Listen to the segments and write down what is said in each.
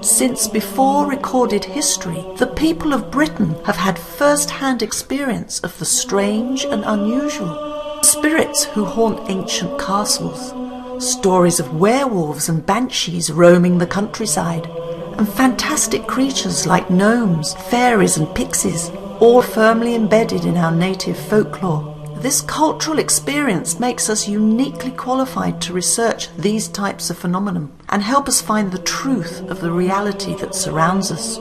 Since before recorded history, the people of Britain have had first-hand experience of the strange and unusual. Spirits who haunt ancient castles, stories of werewolves and banshees roaming the countryside, and fantastic creatures like gnomes, fairies and pixies, all firmly embedded in our native folklore. This cultural experience makes us uniquely qualified to research these types of phenomena and help us find the truth of the reality that surrounds us.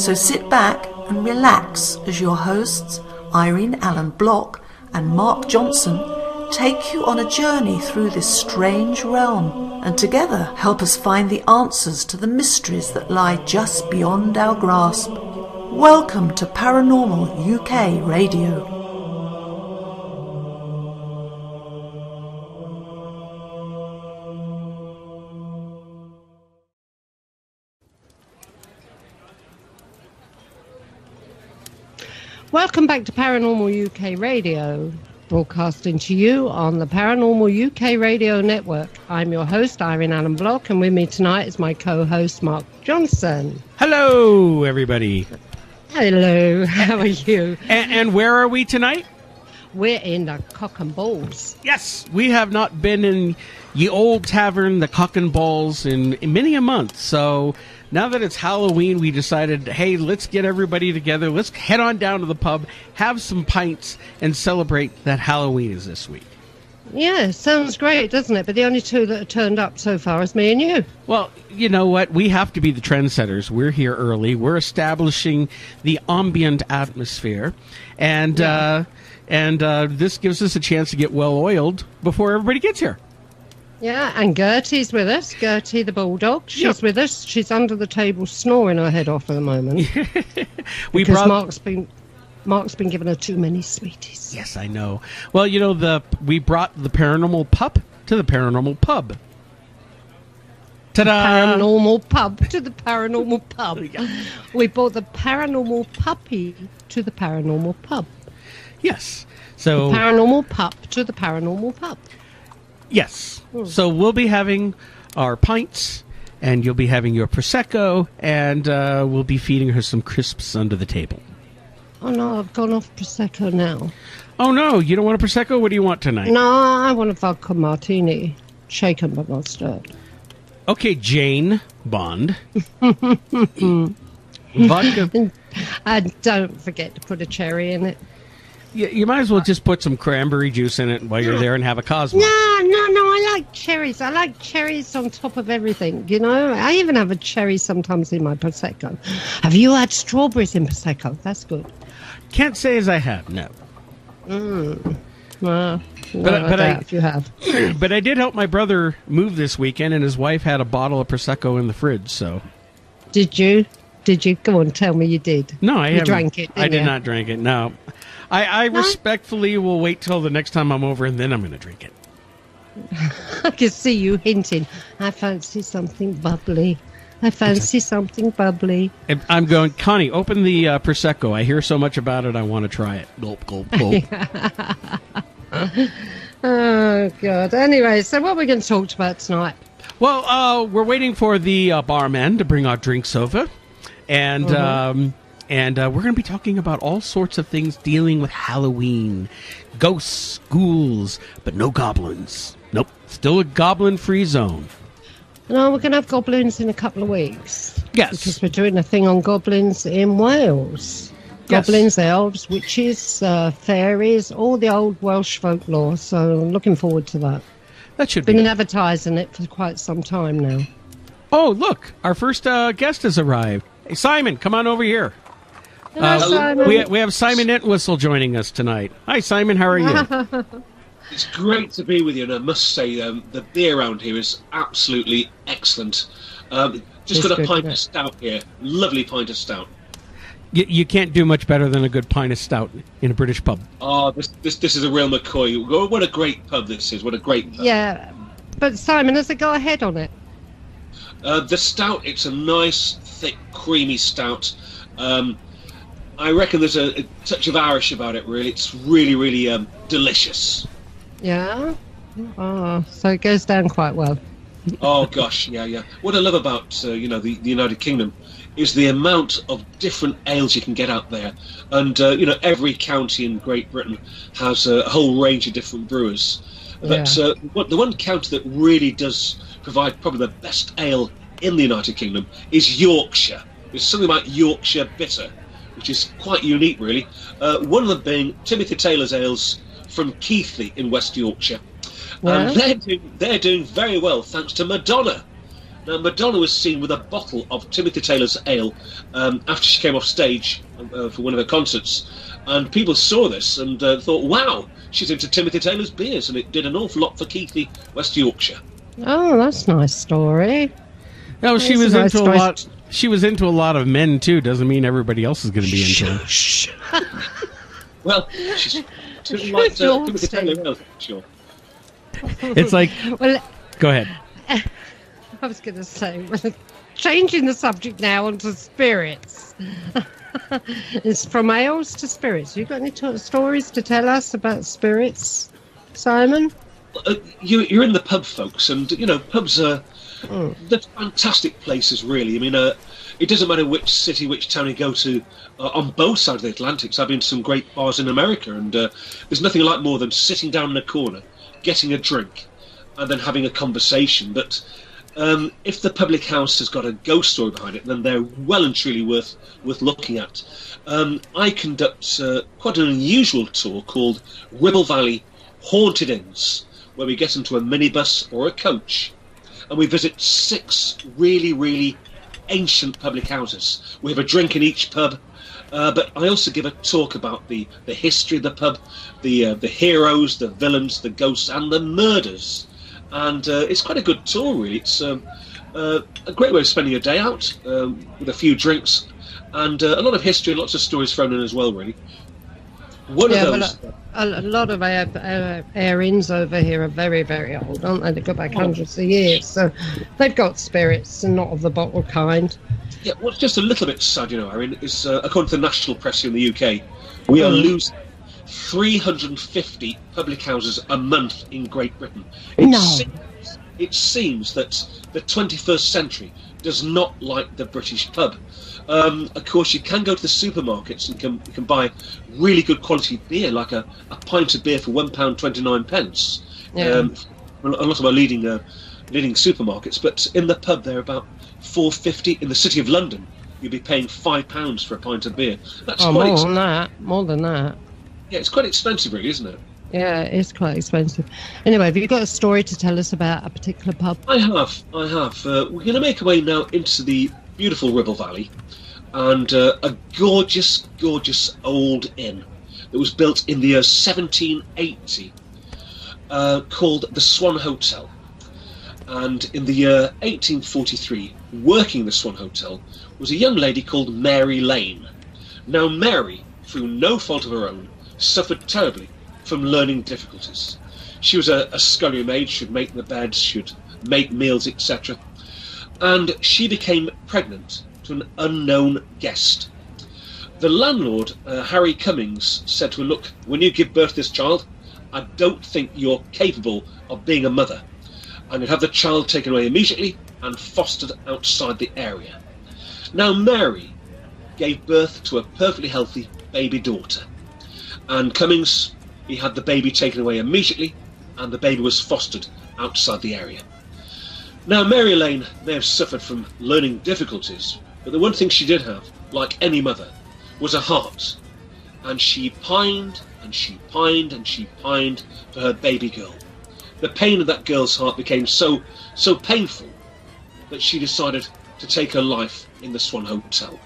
So sit back and relax as your hosts, Irene Allen Block and Mark Johnson, take you on a journey through this strange realm and together help us find the answers to the mysteries that lie just beyond our grasp. Welcome to Paranormal UK Radio. Welcome back to Paranormal UK Radio, broadcasting to you on the Paranormal UK Radio Network. I'm your host, Irene Allen Block, and with me tonight is my co-host, Mark Johnson. Hello, everybody. Hello, how are you? And where are we tonight? We're in the Cock and Bawls. Yes, we have not been in ye old tavern, the Cock and Bawls, in many a month, so... Now that it's Halloween, we decided, hey, let's get everybody together. Let's head on down to the pub, have some pints, and celebrate that Halloween is this week. Yeah, sounds great, doesn't it? But the only two that have turned up so far is me and you. Well, you know what? We have to be the trendsetters. We're here early. We're establishing the ambient atmosphere. And this gives us a chance to get well-oiled before everybody gets here. Yeah, and Gertie's with us. Gertie the bulldog. She's with us. She's under the table snoring her head off at the moment. Mark's been giving her too many sweeties. Yes, I know. Well, you know, we brought the paranormal pup to the paranormal pub. Ta-da! Paranormal pub to the paranormal pub. Yeah. We brought the paranormal puppy to the paranormal pub. Yes. So the paranormal pup to the paranormal pub. Yes. So we'll be having our pints, and you'll be having your Prosecco, and we'll be feeding her some crisps under the table. Oh, no, I've gone off Prosecco now. Oh, no, you don't want a Prosecco? What do you want tonight? No, I want a vodka martini, shaken but not stirred. Okay, Jane Bond. Vodka. And don't forget to put a cherry in it. You might as well just put some cranberry juice in it while you're there and have a Cosmo. No, I like cherries. I like cherries on top of everything, you know. I even have a cherry sometimes in my Prosecco. Have you had strawberries in Prosecco? That's good. Can't say as I have, no. Well, but if you have. But I did help my brother move this weekend, and his wife had a bottle of Prosecco in the fridge, so... Did you? Go on, tell me you did. No, I haven't. You drank it, I did not drink it, no. I respectfully will wait till the next time I'm over, and then I'm going to drink it. I can see you hinting. I fancy something bubbly. Something bubbly. I'm going, Connie, open the Prosecco. I hear so much about it, I want to try it. Gulp, gulp, gulp. Oh, God. Anyway, so what are we going to talk about tonight? Well, we're waiting for the barman to bring our drinks over. And we're going to be talking about all sorts of things dealing with Halloween. Ghosts, ghouls, but no goblins. Nope, still a goblin-free zone. No, we're going to have goblins in a couple of weeks. Yes. Because we're doing a thing on goblins in Wales. Yes. Goblins, elves, witches, fairies, all the old Welsh folklore. So I'm looking forward to that. That should be. Been advertising it for quite some time now. Oh, look, our first guest has arrived. Hey, Simon, come on over here. Hello, Simon. We have Simon Entwistle joining us tonight. Hi, Simon. How are you? It's great to be with you, and I must say the beer around here is absolutely excellent. Just got a pint of stout here. Lovely pint of stout. You can't do much better than a good pint of stout in a British pub. Oh, this is a real McCoy. What a great pub this is. What a great pub. Yeah, but Simon, has it got a head on it? The stout, it's a nice, thick, creamy stout. I reckon there's a touch of Irish about it, really. It's really, really delicious. Yeah? Oh, so it goes down quite well. Oh gosh, yeah. What I love about the United Kingdom is the amount of different ales you can get out there, and every county in Great Britain has a whole range of different brewers. But the one county that really does provide probably the best ale in the United Kingdom is Yorkshire. There's something about Yorkshire bitter, which is quite unique, really. One of them being Timothy Taylor's ales from Keighley in West Yorkshire. Yeah. And they're doing very well thanks to Madonna. Now, Madonna was seen with a bottle of Timothy Taylor's ale after she came off stage for one of her concerts, and people saw this and thought, wow, she's into Timothy Taylor's beers, and it did an awful lot for Keighley, West Yorkshire. Oh, that's a nice story. No, she was into a lot. She was into a lot of men too. Doesn't mean everybody else is going to be into it. Well, she's like Timothy Taylor ale, sure. It's like, well, go ahead. I was going to say, changing the subject now onto spirits. It's from ales to spirits. You got any stories to tell us about spirits, Simon? You're in the pub, folks, and pubs are they're fantastic places, really. I mean, it doesn't matter which city, which town you go to on both sides of the Atlantic. So I've been to some great bars in America, and there's nothing like more than sitting down in a corner, getting a drink, and then having a conversation. But if the public house has got a ghost story behind it, then they're well and truly worth looking at. I conduct quite an unusual tour called Ribble Valley Haunted Inns, where we get into a minibus or a coach, and we visit 6 really, really ancient public houses. We have a drink in each pub, but I also give a talk about the history of the pub, the heroes, the villains, the ghosts, and the murders. And it's quite a good tour, really. It's a great way of spending your day out with a few drinks, and a lot of history, lots of stories thrown in as well, really. One of those. A lot of our inns over here are very, very old, aren't they? They go back hundreds of years, so they've got spirits, and not of the bottle kind. Yeah, what's just a little bit sad, Irene, is according to the national press in the UK, we are losing 350 public houses a month in Great Britain. It seems that the 21st century does not like the British pub. Of course, you can go to the supermarkets and you can buy really good quality beer, like a pint of beer for £1.29. A lot of our leading supermarkets, but in the pub they're about £4.50. In the City of London, you'll be paying £5 for a pint of beer. That's more than that. Yeah, it's quite expensive, really, isn't it? Yeah, it's quite expensive. Anyway, have you got a story to tell us about a particular pub? I have. We're going to make our way now into the beautiful Ribble Valley, and a gorgeous, gorgeous old inn that was built in the year 1780, called the Swan Hotel. And in the year 1843, working the Swan Hotel was a young lady called Mary Lane. Now, Mary, through no fault of her own, suffered terribly from learning difficulties. She was a scullery maid, should make the beds, should make meals, etc. And she became pregnant to an unknown guest. The landlord, Harry Cummings, said to her, look, when you give birth to this child, I don't think you're capable of being a mother. I'm going to have the child taken away immediately and fostered outside the area. Now, Mary gave birth to a perfectly healthy baby daughter. And Cummings, he had the baby taken away immediately, and the baby was fostered outside the area. Now, Mary Lane may have suffered from learning difficulties, but the one thing she did have, like any mother, was a heart. And she pined, and she pined, and she pined for her baby girl. The pain of that girl's heart became so painful that she decided to take her life in the Swan Hotel.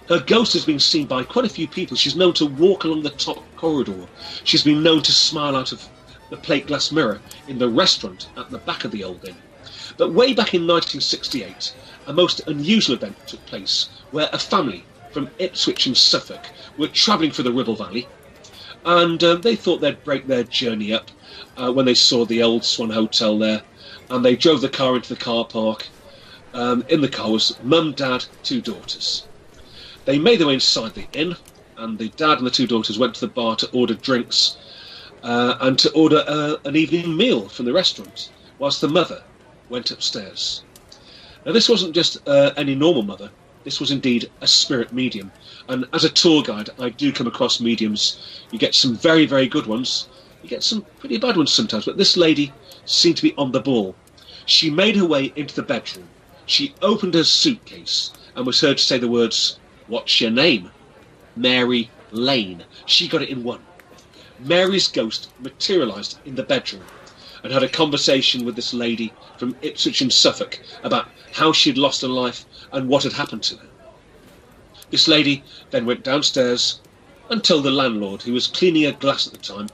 Her ghost has been seen by quite a few people. She's known to walk along the top corridor. She's been known to smile out of the plate glass mirror in the restaurant at the back of the old inn. But way back in 1968, a most unusual event took place where a family from Ipswich and Suffolk were travelling through the Ribble Valley, and they thought they'd break their journey up when they saw the old Swan Hotel there, and they drove the car into the car park. In the car was mum, dad, 2 daughters. They made their way inside the inn, and the dad and the 2 daughters went to the bar to order drinks and to order an evening meal from the restaurant, whilst the mother went upstairs. Now, this wasn't just any normal mother. This was indeed a spirit medium. And as a tour guide, I do come across mediums. You get some very, very good ones. You get some pretty bad ones sometimes. But this lady seemed to be on the ball. She made her way into the bedroom. She opened her suitcase and was heard to say the words, "What's your name?" "Mary Lane." She got it in one. Mary's ghost materialised in the bedroom and had a conversation with this lady from Ipswich in Suffolk about how she'd lost her life and what had happened to her. This lady then went downstairs and told the landlord, who was cleaning a glass at the time.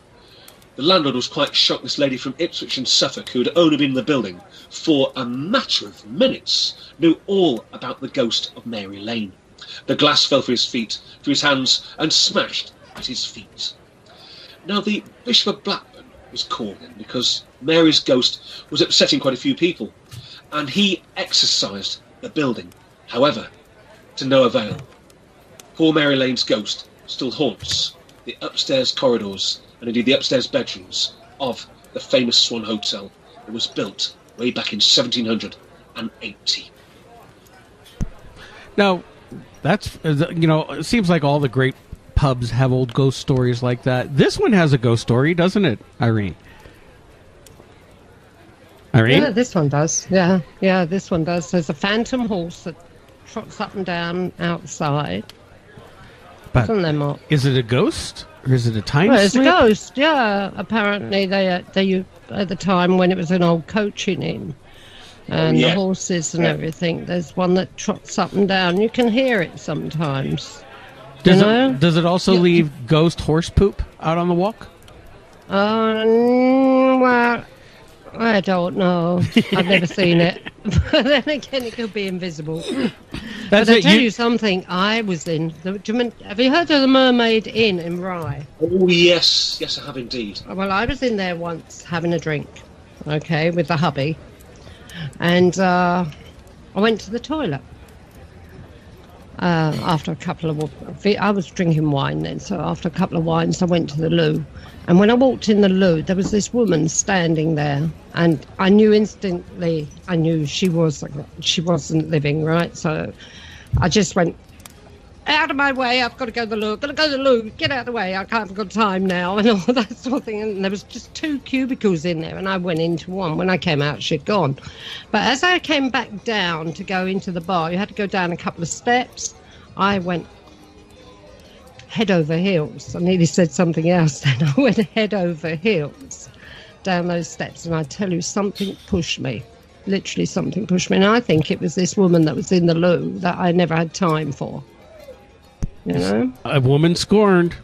The landlord was quite shocked. This lady from Ipswich in Suffolk, who had only been in the building for a matter of minutes, knew all about the ghost of Mary Lane. The glass fell through his hands, and smashed at his feet. Now, the Bishop of Blackburn was called in because Mary's ghost was upsetting quite a few people, and he exorcised the building. However, to no avail. Poor Mary Lane's ghost still haunts the upstairs corridors and indeed the upstairs bedrooms of the famous Swan Hotel that was built way back in 1780. Now, that's, it seems like all the great pubs have old ghost stories like that. This one has a ghost story, doesn't it, Irene? Irene? Yeah, this one does. Yeah, this one does. There's a phantom horse that trots up and down outside. But Isn't there, Mark? Is it a ghost? Or is it a time Well, it's a slip? ghost, yeah. Apparently, they at the time when it was an old coaching inn, and the horses and everything, there's one that trots up and down. You can hear it sometimes. Does it also leave ghost horse poop out on the walk? Well, I don't know. I've never seen it. But then again, it could be invisible. But I'll tell you something. I was in... have you heard of the Mermaid Inn in Rye? Oh, yes. Yes, I have indeed. Well, I was in there once having a drink, okay, with the hubby. And I went to the toilet. After a couple of... I was drinking wine then, so after a couple of wines, I went to the loo. And when I walked in the loo, there was this woman standing there. And I knew instantly, she wasn't living, right? So I just went, out of my way, I've got to go to the loo, get out of the way, I can't have got time now, and all that sort of thing. And there was just 2 cubicles in there, and I went into one. When I came out, she'd gone. But as I came back down to go into the bar, you had to go down a couple of steps. I went head over heels. I nearly said something else then. I went head over heels down those steps, and I tell you, something pushed me. Literally something pushed me. And I think it was this woman that was in the loo that I never had time for. You know? A woman scorned.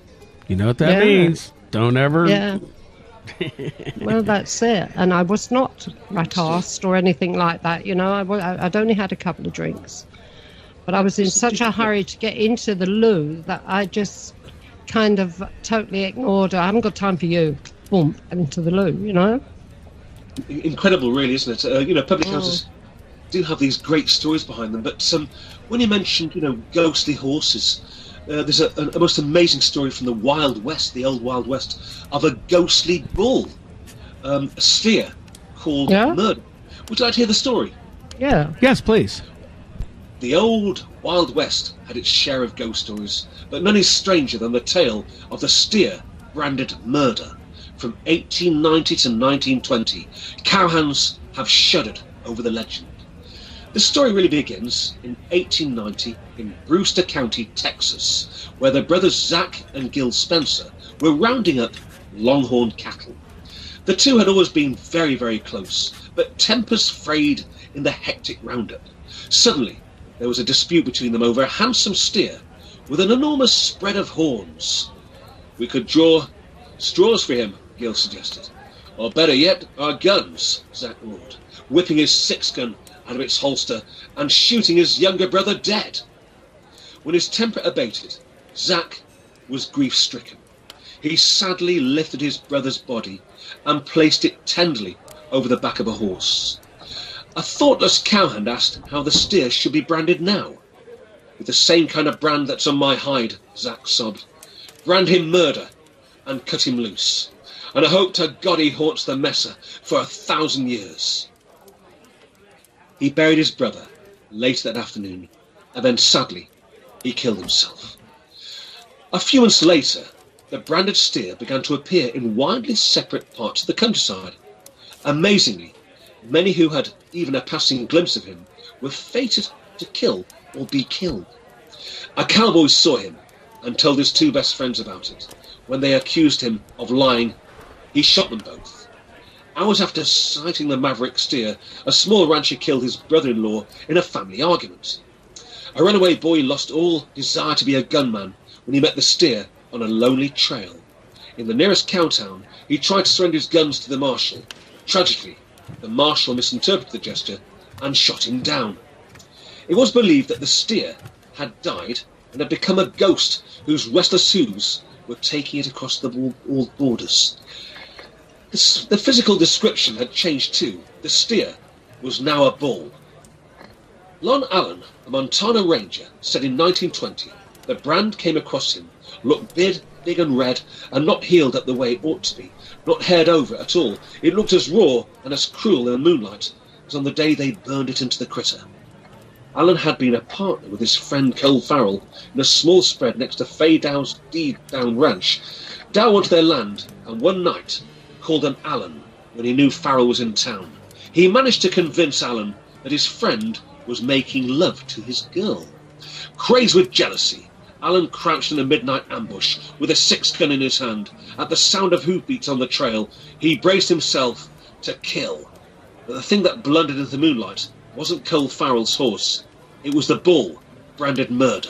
You know what that means. Don't ever... Yeah. Well, that's it. And I was not rat-assed or anything like that, you know. I'd only had a couple of drinks. But I was in such a hurry to get into the loo that I just kind of totally ignored her. I haven't got time for you. Boom, and into the loo, you know? Incredible, really, isn't it? Public houses do have these great stories behind them. But when you mentioned, ghostly horses... there's a most amazing story from the Wild West, the old Wild West, of a ghostly bull, a steer called Murder. Would you like to hear the story? Yeah. Yes, please. The old Wild West had its share of ghost stories, but none is stranger than the tale of the steer branded Murder. From 1890 to 1920, cowhands have shuddered over the legend. The story really begins in 1890 in Brewster County, Texas, where the brothers Zach and Gil Spencer were rounding up longhorn cattle. The two had always been very, very close, but tempers frayed in the hectic roundup. Suddenly, there was a dispute between them over a handsome steer with an enormous spread of horns. "We could draw straws for him," Gil suggested. "Or better yet, our guns," Zach roared, whipping his 6-gun out of its holster and shooting his younger brother dead. When his temper abated, Zach was grief-stricken. He sadly lifted his brother's body and placed it tenderly over the back of a horse. A thoughtless cowhand asked how the steer should be branded now. "With the same kind of brand that's on my hide," Zach sobbed. "Brand him Murder and cut him loose. And I hope to God he haunts the Messer for 1,000 years." He buried his brother later that afternoon, and then sadly, he killed himself. A few months later, the branded steer began to appear in widely separate parts of the countryside. Amazingly, many who had even a passing glimpse of him were fated to kill or be killed. A cowboy saw him and told his two best friends about it. When they accused him of lying, he shot them both. Hours after sighting the maverick steer, a small rancher killed his brother-in-law in a family argument. A runaway boy lost all desire to be a gunman when he met the steer on a lonely trail. In the nearest cow town, he tried to surrender his guns to the marshal. Tragically, the marshal misinterpreted the gesture and shot him down. It was believed that the steer had died and had become a ghost whose restless hooves were taking it across the borders. The physical description had changed too. The steer was now a bull. Lon Allen, a Montana ranger, said in 1920 the brand came across him, looked big and red, and not healed up the way it ought to be, not haired over at all. It looked as raw and as cruel in the moonlight as on the day they burned it into the critter. Allen had been a partner with his friend Cole Farrell in a small spread next to Fay Dow's Deed Down Ranch. Dow went to their land and one night called an Allen when he knew Farrell was in town. He managed to convince Allen that his friend was making love to his girl. Crazed with jealousy, Allen crouched in a midnight ambush with a 6-gun in his hand. At the sound of hoofbeats on the trail, he braced himself to kill. But the thing that blundered into the moonlight wasn't Cole Farrell's horse. It was the bull, branded murder.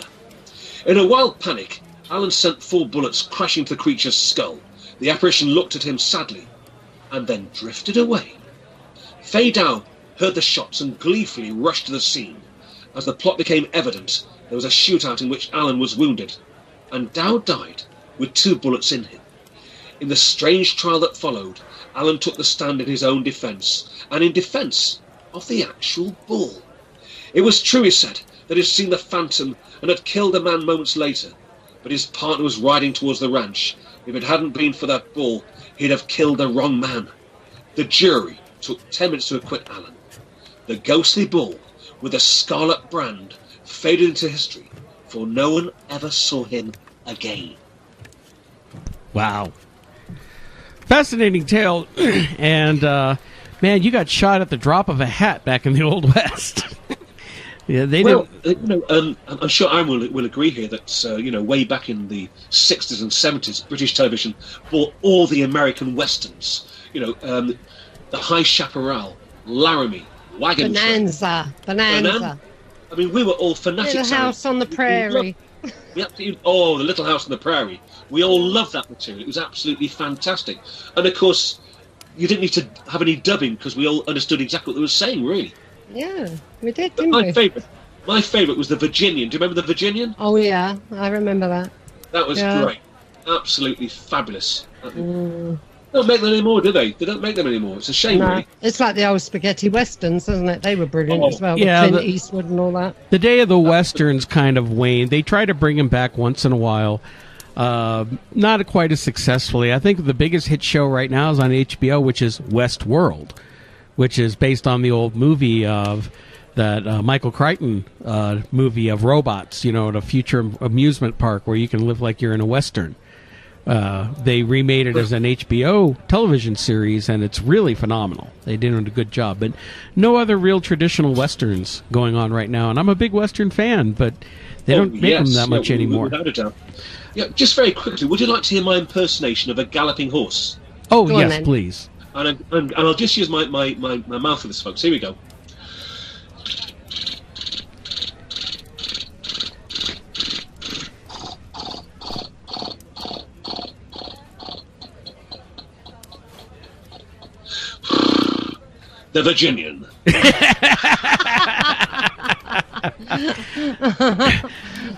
In a wild panic, Allen sent 4 bullets crashing to the creature's skull. The apparition looked at him sadly, and then drifted away. Fay Dow heard the shots and gleefully rushed to the scene. As the plot became evident, there was a shootout in which Allen was wounded, and Dow died with 2 bullets in him. In the strange trial that followed, Allen took the stand in his own defence, and in defence of the actual bull. It was true, he said, that he had seen the phantom and had killed a man moments later, but his partner was riding towards the ranch. If it hadn't been for that bull, he'd have killed the wrong man. The jury took 10 minutes to acquit Allen. The ghostly bull, with a scarlet brand, faded into history, for no one ever saw him again. Wow. Fascinating tale. And, man, you got shot at the drop of a hat back in the Old West. Yeah, they don't. I'm sure Aaron will agree here that way back in the 60s and 70s, British television bought all the American westerns. The High Chaparral, Laramie, Wagon Bonanza. I mean, we were all fanatics. Little House on the Prairie. The Little House on the Prairie. We all loved that material. It was absolutely fantastic. And of course, you didn't need to have any dubbing because we all understood exactly what they were saying, really. Yeah, we did, didn't we? My favourite was the Virginian. Do you remember the Virginian? Oh, yeah, I remember that. That was great. Absolutely fabulous. They don't make them anymore, do they? They don't make them anymore. It's a shame, really. It's like the old spaghetti westerns, isn't it? They were brilliant as well. Yeah, with Clint Eastwood and all that. The day of the westerns kind of waned. They try to bring them back once in a while. Not quite as successfully. I think the biggest hit show right now is on HBO, which is Westworld, which is based on the old movie of that Michael Crichton movie of robots, at a future amusement park where you can live like you're in a Western. They remade it as an HBO television series, and it's really phenomenal. They did a good job, but no other real traditional Westerns going on right now. And I'm a big Western fan, but they don't make them that much anymore. Without a doubt. Yeah, just very quickly, would you like to hear my impersonation of a galloping horse? Oh, yes, then. Please. And I'll just use my mouth for this, folks. Here we go. The Virginian.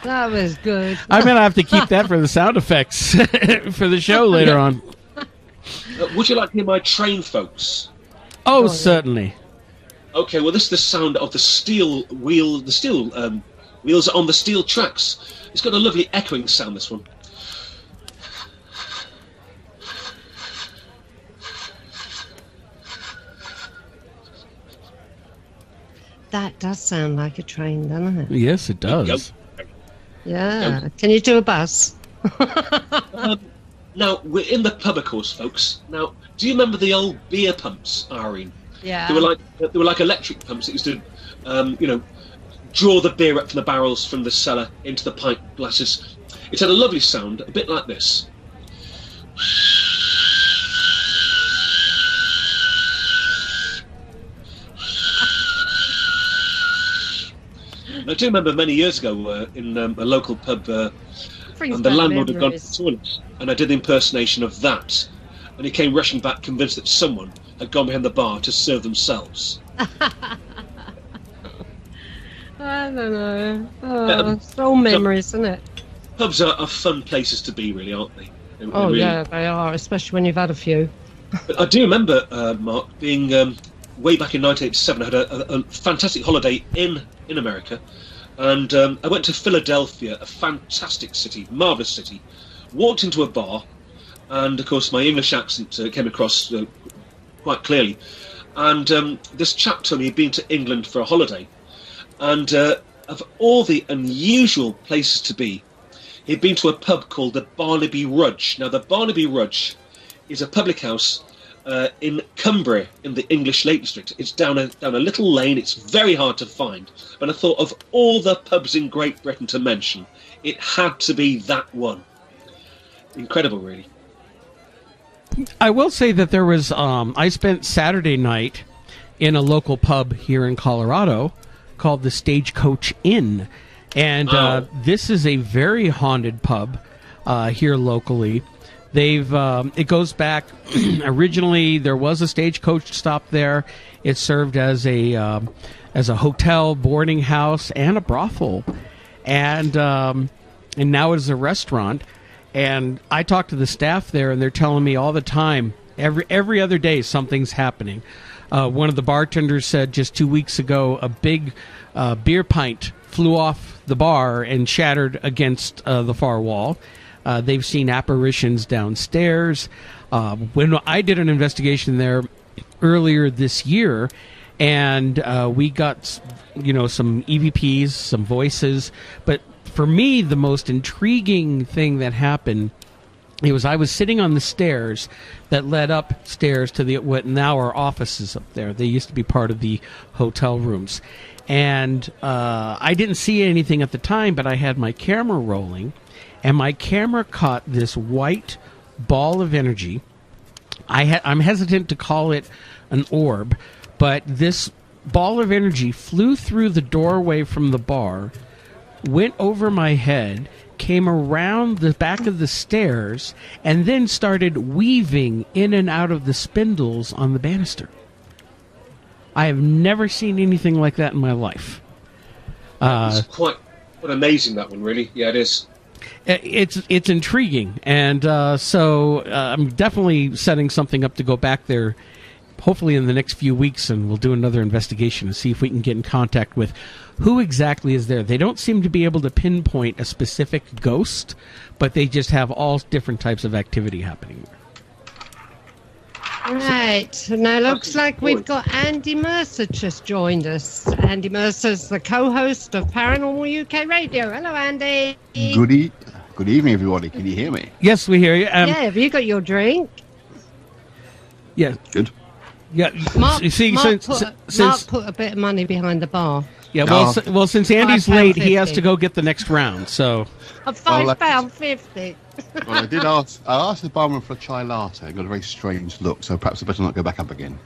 That was good. I'm going to have to keep that for the sound effects for the show later on. Would you like to hear my train, folks? Oh, certainly. Okay, well, this is the sound of the steel wheel, wheels on the steel tracks. It's got a lovely echoing sound, this one. That does sound like a train, doesn't it? Yes, it does. Yeah. Can you do a bus? Now, we're in the pub, of course, folks. Now, do you remember the old beer pumps, Irene? Yeah. They were like electric pumps that used to, draw the beer up from the barrels from the cellar into the pint glasses. It had a lovely sound, a bit like this. I do remember many years ago in a local pub, and the landlord had gone to the toilet, and I did the impersonation of that, and he came rushing back convinced that someone had gone behind the bar to serve themselves. I don't know. Oh, it's all memories, isn't it? Pubs are fun places to be, really, aren't they? Really... yeah, they are, especially when you've had a few. But I do remember, Mark, being way back in 1987, I had a fantastic holiday in America, and I went to Philadelphia, a fantastic city, marvellous city, walked into a bar, and, of course, my English accent came across quite clearly, and this chap told me he'd been to England for a holiday, and of all the unusual places to be, he'd been to a pub called the Barnaby Rudge. Now, the Barnaby Rudge is a public house in Cumbria, in the English Lake District. It's down a little lane. It's very hard to find. But I thought, of all the pubs in Great Britain to mention, it had to be that one. Incredible, really. I will say that there was, I spent Saturday night in a local pub here in Colorado called the Stagecoach Inn. And this is a very haunted pub here locally. It goes back, originally there was a stagecoach stop there. It served as a hotel, boarding house, and a brothel. And now it is a restaurant. And I talk to the staff there, and they're telling me all the time, every other day, something's happening. One of the bartenders said just 2 weeks ago, a big beer pint flew off the bar and shattered against the far wall. They've seen apparitions downstairs. When I did an investigation there earlier this year, and we got, some EVPs, some voices, but for me, the most intriguing thing that happened, I was sitting on the stairs that led upstairs to what now are offices up there. They used to be part of the hotel rooms. And I didn't see anything at the time, but I had my camera rolling, and my camera caught this white ball of energy. I'm hesitant to call it an orb, but this ball of energy flew through the doorway from the bar, went over my head, came around the back of the stairs, and then started weaving in and out of the spindles on the banister. I have never seen anything like that in my life. It's quite amazing, that one, really. Yeah, it is. It's intriguing, and so I'm definitely setting something up to go back there, hopefully in the next few weeks, and we'll do another investigation and see if we can get in contact with who exactly is there. They don't seem to be able to pinpoint a specific ghost, but they just have all different types of activity happening there. Right, now looks like we've got Andy Mercer just joined us. Andy Mercer's the co-host of Paranormal UK Radio. Hello, Andy. Good evening, everybody. Can you hear me? Yes, we hear you. Yeah, have you got your drink? Yeah. Good. Yeah. Mark, you see, Mark since put a bit of money behind the bar. Yeah, well, since Andy's late, he has to go get the next round. So £5.50. Well, I asked the barman for a chai latte. I got a very strange look, so perhaps I better not go back up again.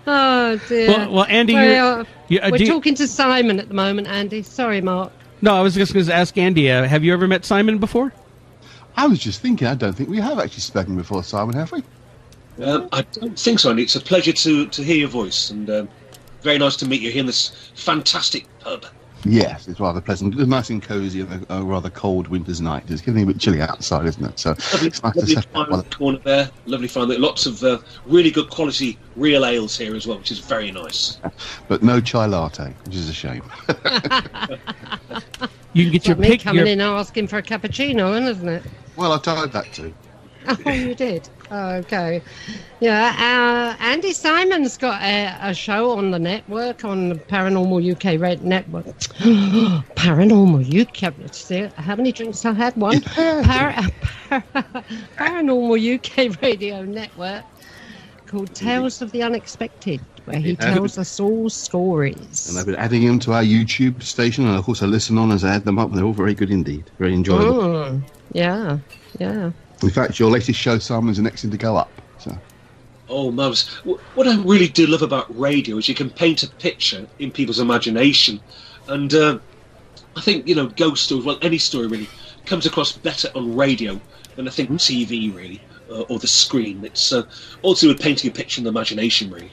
Oh dear. Well, Andy, we're talking to Simon at the moment, Andy. Sorry, Mark. No, I was just going to ask Andy. Have you ever met Simon before? I was just thinking. I don't think we have actually spoken before, Simon, have we? I don't think so, Andy. It's a pleasure to hear your voice, and very nice to meet you here in this fantastic pub. Yes, it's rather pleasant. It's nice and cosy on a rather cold winter's night. It's getting a bit chilly outside, isn't it? So it's nice to set up. Lovely corner there. Lovely fun. Lots of really good quality real ales here as well, which is very nice. But no chai latte, which is a shame. You can get your me pick. Coming in asking for a cappuccino, isn't it? Well, I tried that too. Oh, you did? Oh, okay. Yeah, Andy Simon's got a show on the network, on the Paranormal UK network. Paranormal UK. See, how many drinks I had? One. Paranormal UK radio network called Tales of the Unexpected, where he tells us all stories. And I've been adding them to our YouTube station, and of course I listen on as I add them up. They're all very good indeed. Very enjoyable. Yeah. In fact, your latest show, Simon's the next thing to go up. So. Oh, Mubs, what I really do love about radio is you can paint a picture in people's imagination. And I think, ghost stories, well, any story really, comes across better on radio than I think TV, really, or the screen. It's also with painting a picture in the imagination, really.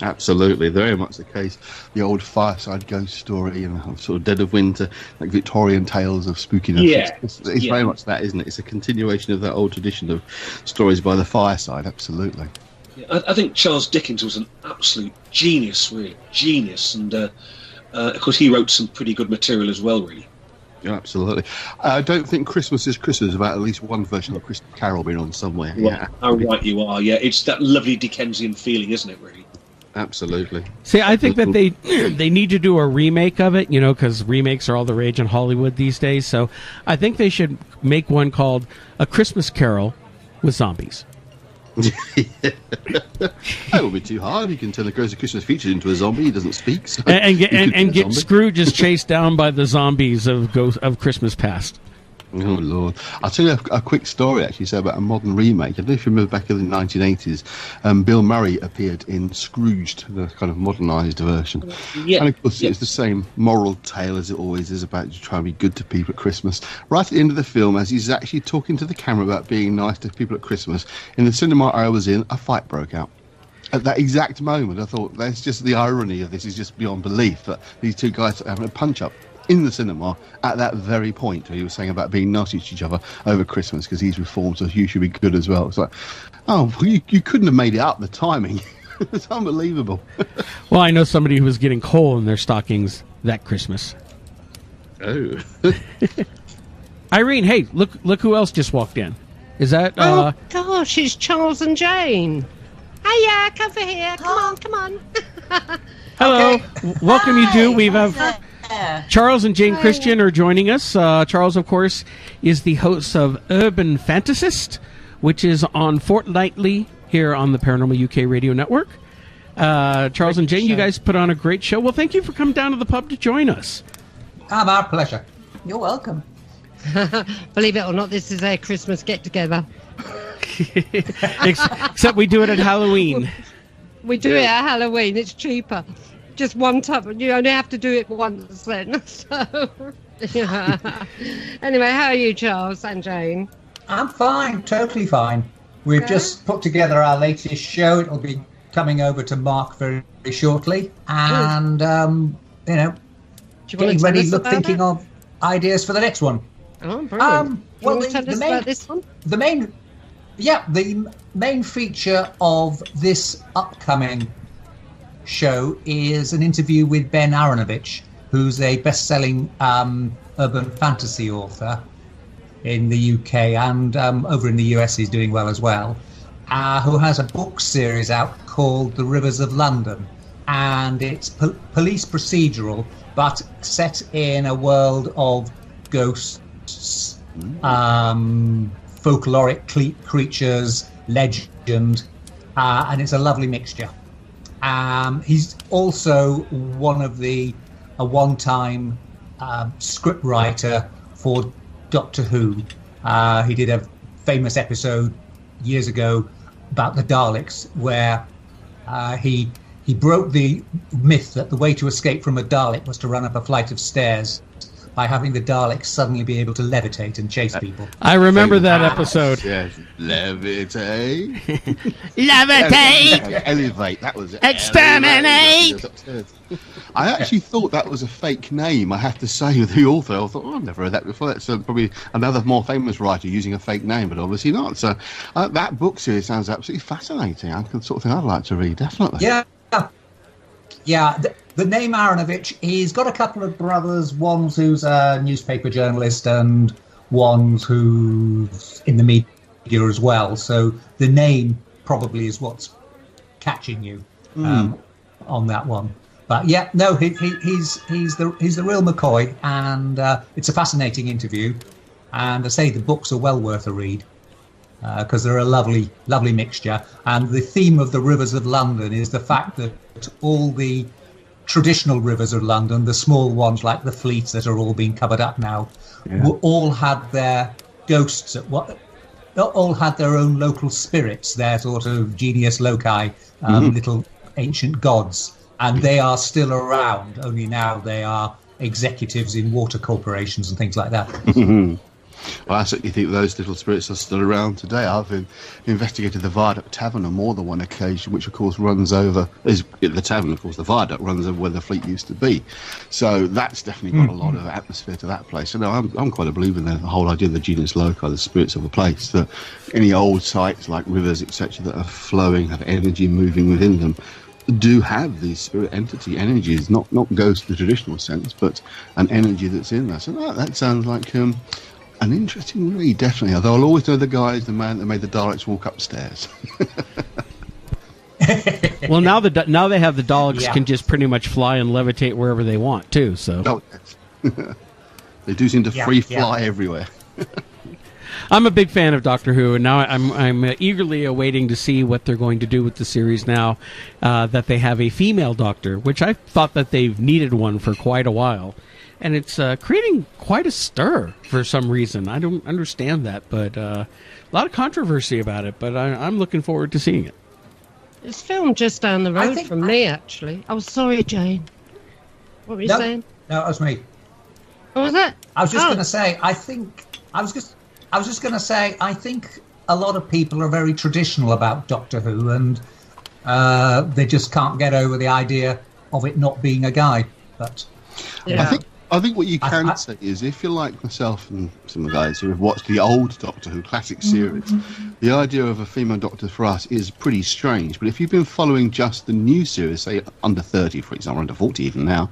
Absolutely, very much the case. The old fireside ghost story, sort of Dead of Winter, like Victorian tales of spookiness. Yeah. It's very much that, isn't it? It's a continuation of that old tradition of stories by the fireside, absolutely. Yeah, I think Charles Dickens was an absolute genius, really. Genius. And, of course, he wrote some pretty good material as well, really. Yeah, absolutely. I don't think Christmas is Christmas without at least one version of Christmas Carol being on somewhere. Well, yeah. How right you are, yeah. It's that lovely Dickensian feeling, isn't it, really? Absolutely. See, I think that they need to do a remake of it, because remakes are all the rage in Hollywood these days. So I think they should make one called A Christmas Carol with zombies. That would be too hard. You can turn the Ghost of Christmas features into a zombie. He doesn't speak. So and get Scrooge chased down by the zombies of Christmas Past. Oh, Lord. I'll tell you a quick story, actually, about a modern remake. I don't know if you remember back in the 1980s, Bill Murray appeared in Scrooged, the kind of modernised version. Yeah. And, of course, it's the same moral tale as it always is about trying to be good to people at Christmas. Right at the end of the film, as he's actually talking to the camera about being nice to people at Christmas, in the cinema I was in, a fight broke out. At that exact moment, I thought, that's just the irony of this is just beyond belief, that these two guys are having a punch-up in the cinema at that very point where he was saying about being nasty to each other over Christmas because he's reformed, so you should be good as well. It's like, you couldn't have made it up, the timing. It's unbelievable. Well, I know somebody who was getting coal in their stockings that Christmas. Oh. Irene, hey, look who else just walked in. Is that... Oh, gosh, it's Charles and Jane. Hiya, come over here. Come on. Hello. Okay. Welcome, you two. We have... Yeah. Charles and Jane Christian are joining us. Charles, of course, is the host of Urban Fantasist, which is on fortnightly here on the Paranormal UK Radio Network. Charles and Jane, you guys put on a great show. Well, thank you for coming down to the pub to join us. Our pleasure. You're welcome. Believe it or not, this is their Christmas get-together. Except we do it at Halloween. We do it at Halloween. It's cheaper. Just one time. You only have to do it once then. So, yeah. Anyway, how are you, Charles and Jane? I'm fine, totally fine. We've just put together our latest show. It'll be coming over to Mark very, very shortly. And, getting ready, thinking of ideas for the next one. Oh, brilliant. Well, tell us about this one? The main feature of this upcoming show is an interview with Ben Aronovich, who's a best-selling urban fantasy author in the UK and over in the US he's doing well as well, who has a book series out called The Rivers of London, and it's police procedural but set in a world of ghosts, folkloric creatures, legend, and it's a lovely mixture. He's also a one-time script writer for Doctor Who. He did a famous episode years ago about the Daleks, where he broke the myth that the way to escape from a Dalek was to run up a flight of stairs by having the Daleks suddenly be able to levitate and chase people. I remember that episode. Yes, levitate. Levitate! Elevate, that was it. Exterminate! I actually thought that was a fake name, I have to say, with the author. I thought, I've never heard that before. That's probably another more famous writer using a fake name, but obviously not. So that book series sounds absolutely fascinating. That's the sort of thing I'd like to read, definitely. Yeah. The name Aronovich, he's got a couple of brothers. One's who's a newspaper journalist and one's who's in the figure as well. So the name probably is what's catching you on that one. But yeah, no, he's the real McCoy, and it's a fascinating interview. And I say the books are well worth a read because they're a lovely mixture. And the theme of the Rivers of London is the fact that all the traditional rivers of London, the small ones like the Fleet that are all being covered up now, all had their ghosts all had their own local spirits, their sort of genius loci, little ancient gods. And they are still around, only now they are executives in water corporations and things like that. Well, I certainly think those little spirits are still around today. I've investigated the Viaduct Tavern on more than one occasion, which of course runs over, is the tavern, of course, the Viaduct runs over where the Fleet used to be. So that's definitely got a lot of atmosphere to that place. So no, I'm quite a believer in the whole idea of the genius loci, the spirits of a place, that any old sites like rivers, etc., that are flowing, have energy moving within them, do have these spirit entity energies, not ghosts in the traditional sense, but an energy that's in there. So that sounds like an interesting read, definitely. Although I'll always know the man that made the Daleks walk upstairs. Well, now they have the Daleks can just pretty much fly and levitate wherever they want too. So they do seem to free fly everywhere. I'm a big fan of Doctor Who, and now I'm eagerly awaiting to see what they're going to do with the series now that they have a female Doctor, which I thought that they've needed one for quite a while. And it's creating quite a stir for some reason. I don't understand that, but a lot of controversy about it, but I'm looking forward to seeing it. It's filmed just down the road from me, actually. Oh, sorry, Jane. What were you saying? No, it was me. What was that? I was just going to say, I think a lot of people are very traditional about Doctor Who, and they just can't get over the idea of it not being a guy. But I think what you can say is, if you're like myself and some of the guys who have watched the old Doctor Who classic series, the idea of a female Doctor for us is pretty strange. But if you've been following just the new series, say under 30, for example, under 40 even now,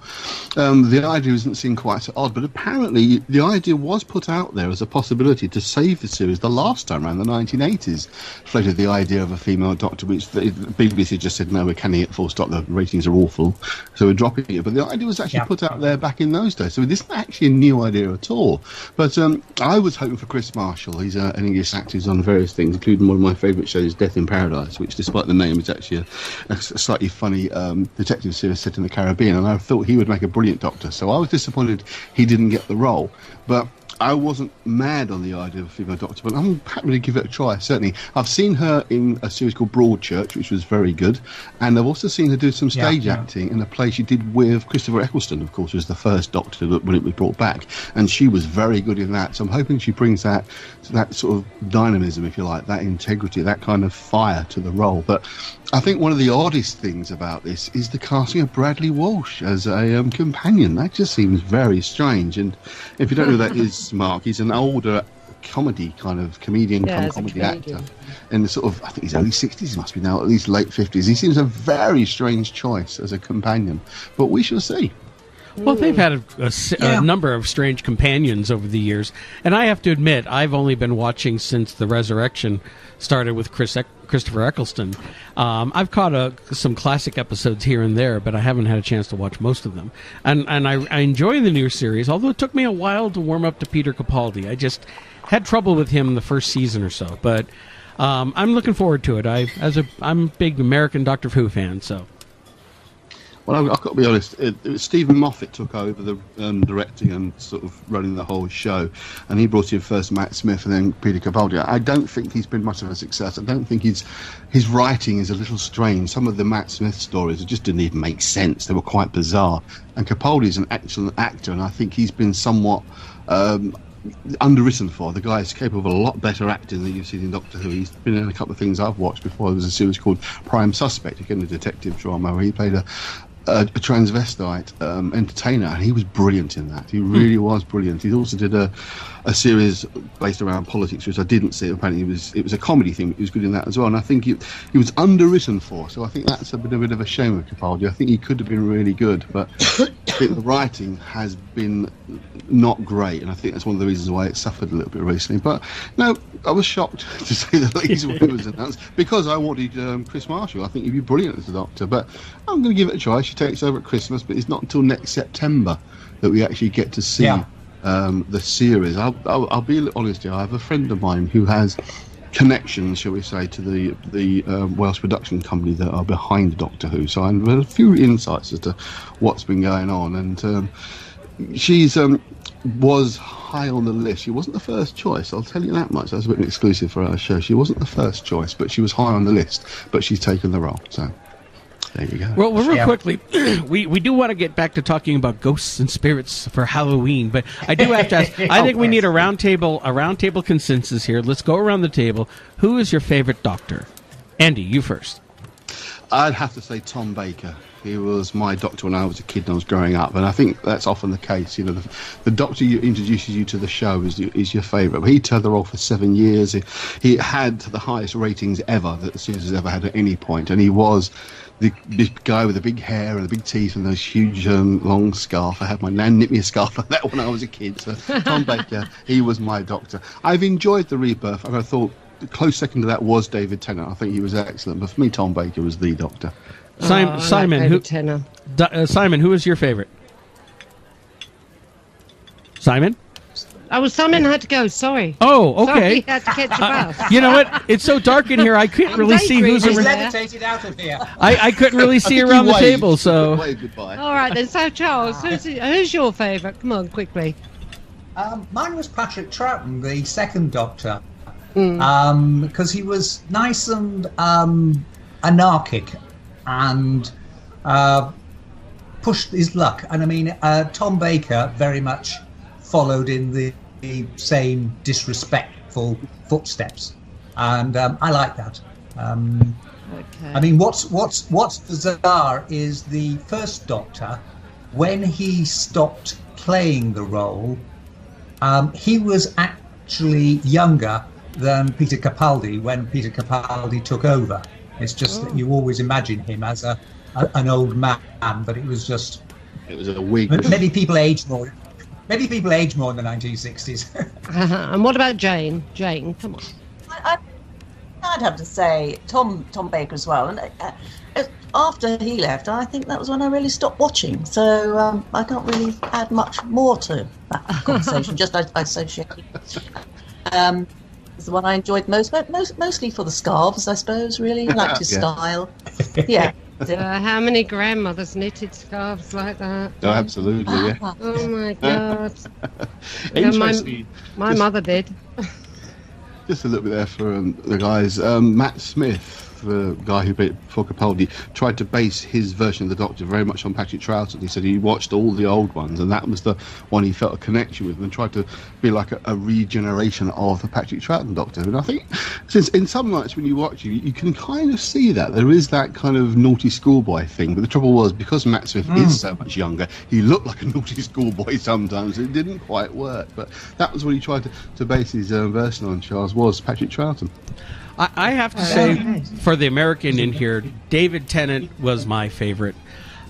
the idea doesn't seem quite so odd. But apparently the idea was put out there as a possibility to save the series the last time around, the 1980s. Floated the idea of a female Doctor, which the BBC just said, no, we're canning it, full stop, the ratings are awful, so we're dropping it. But the idea was actually put out there back in those days. So this isn't actually a new idea at all. But I was hoping for Chris Marshall. He's an English actor who's on various things, including one of my favourite shows, Death in Paradise, which, despite the name, is actually a slightly funny detective series set in the Caribbean. And I thought he would make a brilliant Doctor. So I was disappointed he didn't get the role. But I wasn't mad on the idea of a female Doctor, but I'm happy to give it a try, certainly. I've seen her in a series called Broadchurch, which was very good, and I've also seen her do some stage acting in a play she did with Christopher Eccleston, of course, who was the first Doctor when it was brought back, and she was very good in that. So I'm hoping she brings that sort of dynamism, if you like, that integrity, that kind of fire to the role. But I think one of the oddest things about this is the casting of Bradley Walsh as a companion. That just seems very strange. And if you don't know who that is, Mark, he's an older comedy kind of comedian, comedy actor. In the sort of, I think he's early 60s, he must be now, at least late 50s. He seems a very strange choice as a companion. But we shall see. Well, they've had a number of strange companions over the years. And I have to admit, I've only been watching since the Resurrection started with Christopher Eccleston. I've caught some classic episodes here and there, but I haven't had a chance to watch most of them. And I enjoy the new series, although it took me a while to warm up to Peter Capaldi. I just had trouble with him the first season or so. But I'm looking forward to it. I'm a big American Doctor Who fan, so... Well, I've got to be honest, Stephen Moffat took over the directing and sort of running the whole show, and he brought in first Matt Smith and then Peter Capaldi. I don't think he's been much of a success. I don't think his writing is a little strange. Some of the Matt Smith stories just didn't even make sense. They were quite bizarre. And Capaldi's an excellent actor, and I think he's been somewhat... underwritten for. The guy is capable of a lot better acting than you've seen in Doctor Who. He's been in a couple of things I've watched before. There was a series called Prime Suspect, again a detective drama, where he played a transvestite entertainer, and he was brilliant in that. He really was brilliant. He also did a series based around politics, which I didn't see. Apparently, it was a comedy thing. He was good in that as well, and I think he was underwritten for. So I think that's a bit of a shame with Capaldi. I think he could have been really good, but I think the writing has been not great, and I think that's one of the reasons why it suffered a little bit recently. But no, I was shocked to say the least when it was announced, because I wanted Chris Marshall. I think he'd be brilliant as a Doctor, but I'm going to give it a try. She takes over at Christmas, but it's not until next September that we actually get to see the series. I'll be honest here. I have a friend of mine who has connections, shall we say, to the Welsh production company that are behind Doctor Who. So I've had a few insights as to what's been going on, and she's was high on the list. She wasn't the first choice, I'll tell you that much. That's a bit of an exclusive for our show. She wasn't the first choice, but she was high on the list. But she's taken the role, so there you go. Well, real quickly, we do want to get back to talking about ghosts and spirits for Halloween, but I do have to ask. I think we need a roundtable consensus here. Let's go around the table. Who is your favorite Doctor? Andy, you first. I'd have to say Tom Baker. He was my Doctor when I was a kid and I was growing up, and I think that's often the case. You know, the Doctor who introduces you to the show is your favourite. But he turned the role for 7 years. He had the highest ratings ever that the series has ever had at any point, and he was the big guy with the big hair and the big teeth and those huge long scarf. I had my nan knit me a scarf like that when I was a kid. So Tom Baker, he was my Doctor. I've enjoyed the Rebirth, and I thought the close second to that was David Tennant. I think he was excellent, but for me, Tom Baker was the Doctor. Simon, Simon, who is your favorite? Simon? Simon had to go. Sorry. Oh, okay. Sorry, he had to catch a bus. You know what? It's so dark in here. I couldn't really see who's He's around. levitated out of here. I couldn't really see around the table. So. Goodbye. All right then. So Charles, who's your favourite? Come on, quickly. Mine was Patrick Troughton, the second Doctor, because he was nice and anarchic and pushed his luck. And I mean, Tom Baker very much followed in the same disrespectful footsteps, and I like that. I mean, what's bizarre is the first Doctor, when he stopped playing the role, he was actually younger than Peter Capaldi when Peter Capaldi took over. It's just that you always imagine him as an old man, but it was a wig. Maybe people age more. Maybe people age more in the 1960s. And what about Jane? Jane, come on. I'd have to say Tom Baker as well. And after he left, I think that was when I really stopped watching. So I can't really add much more to that conversation. Just I associate. It's the one I enjoyed mostly for the scarves, I suppose. Really liked his style. Yeah. How many grandmothers knitted scarves like that? Oh, absolutely, yeah. Oh my God. Interesting. My mother did. Just a little bit there for the guys. Matt Smith, the guy who played for Capaldi, tried to base his version of the Doctor very much on Patrick Troughton. He said he watched all the old ones, and that was the one he felt a connection with, and tried to be like a regeneration of the Patrick Troughton Doctor. And I think, since in some nights when you watch it, you can kind of see that there is that kind of naughty schoolboy thing. But the trouble was, because Matt Smith is so much younger, he looked like a naughty schoolboy sometimes. It didn't quite work, but that was what he tried to base his version on. Charles was Patrick Troughton. I have to say, for the American in here, David Tennant was my favorite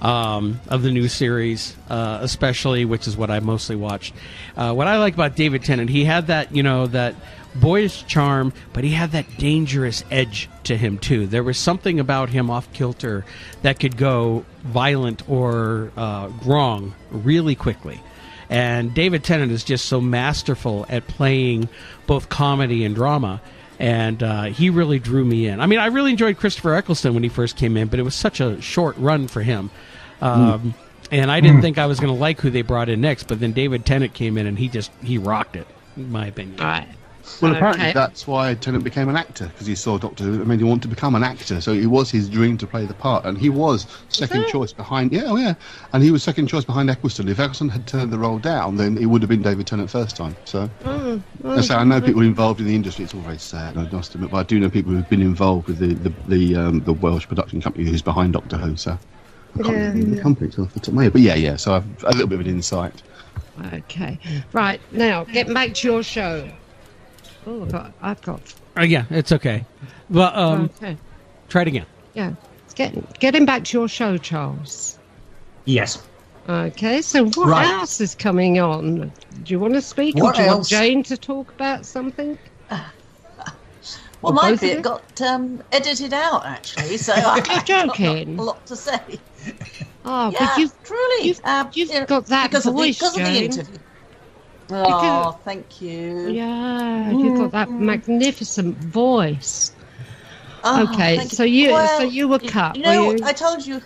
of the new series, especially, which is what I mostly watched. What I like about David Tennant, he had that, that boyish charm, but he had that dangerous edge to him, too. There was something about him off kilter that could go violent or wrong really quickly. And David Tennant is just so masterful at playing both comedy and drama. And he really drew me in. I mean, I really enjoyed Christopher Eccleston when he first came in, but it was such a short run for him. And I didn't think I was going to like who they brought in next, but then David Tennant came in and he rocked it, in my opinion. All right. Well, apparently that's why Tennant became an actor, because he saw Doctor Who and made him want to become an actor. So it was his dream to play the part, and he was second choice behind. And he was second choice behind Eccleston. If Eccleston had turned the role down, then it would have been David Tennant first time. So, I know people involved in the industry. It's all very sad, I must admit, but I do know people who've been involved with the Welsh production company who's behind Doctor Who. So, I can't remember the company till off the top of my head. But yeah. So I've a little bit of an insight. Okay. Right, now, getting back to your show. Oh, I've got... Yeah, it's okay. But, okay. Try it again. Yeah. Getting back to your show, Charles. Yes. Okay, so what else is coming on? Do you want to speak, or do you want Jane to talk about something? Well, my bit got edited out, actually, so I've joking. got a lot to say. Oh, yeah, but you've got that because voice, because of the interview. Oh, thank you. Yeah, you've got that magnificent voice. Oh, okay, so you were cut. You know, I told you.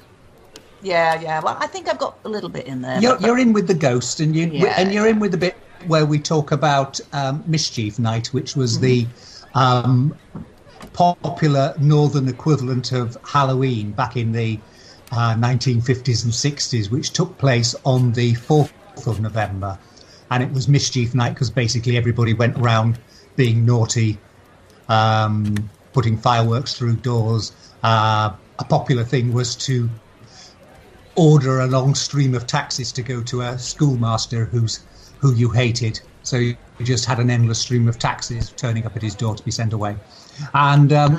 Yeah. Well, I think I've got a little bit in there. You're in with the ghost, and you're in with the bit where we talk about Mischief Night, which was the popular northern equivalent of Halloween back in the 1950s and 60s, which took place on the 4th of November. And it was Mischief Night because basically everybody went around being naughty, putting fireworks through doors. A popular thing was to order a long stream of taxis to go to a schoolmaster who you hated. So you just had an endless stream of taxis turning up at his door to be sent away. And that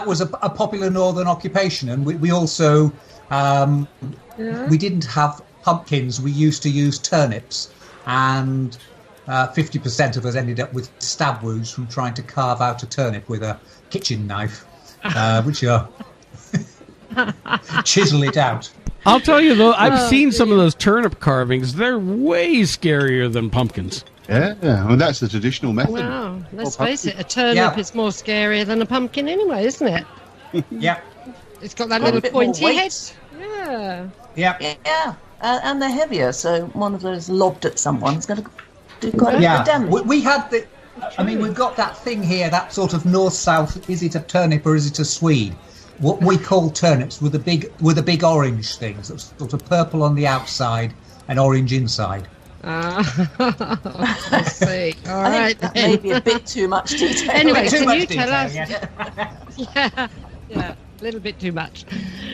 was a popular northern occupation. And we also, we didn't have pumpkins. We used to use turnips. And 50% of us ended up with stab wounds from trying to carve out a turnip with a kitchen knife, which are chisel it out. I'll tell you though, I've seen some of those turnip carvings. They're way scarier than pumpkins. Yeah, well, that's the traditional method. Wow, let's face it, a turnip is more scarier than a pumpkin anyway, isn't it? Yeah. It's got that little pointy head. Yeah. And they're heavier, so one of those lobbed at someone is going to do quite a bit of damage. We had the... I mean, we've got that thing here, that sort of north-south, is it a turnip or is it a Swede? What we call turnips with the big orange things, that's sort of purple on the outside and orange inside. I see. All right. That may be a bit too much detail. Anyway, can you tell us? Yeah, a little bit too much.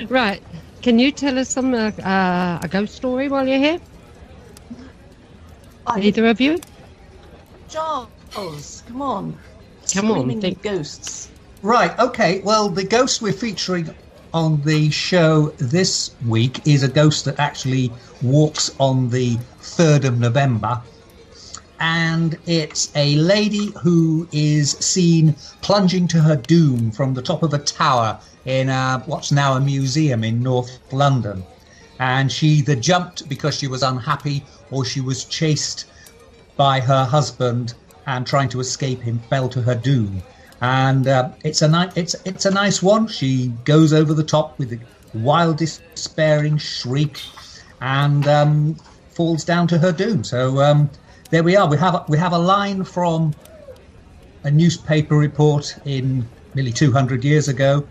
Right. Can you tell us some a ghost story while you're here? Either of you? Charles, come on. Think ghosts. Right, okay. Well, the ghost we're featuring on the show this week is a ghost that actually walks on the 3rd of November. And it's a lady who is seen plunging to her doom from the top of a tower in what's now a museum in North London. And she either jumped because she was unhappy or she was chased by her husband and trying to escape him fell to her doom. And it's a nice one. She goes over the top with a wild, despairing shriek and falls down to her doom. So there we are. We have a line from a newspaper report in nearly 200 years ago,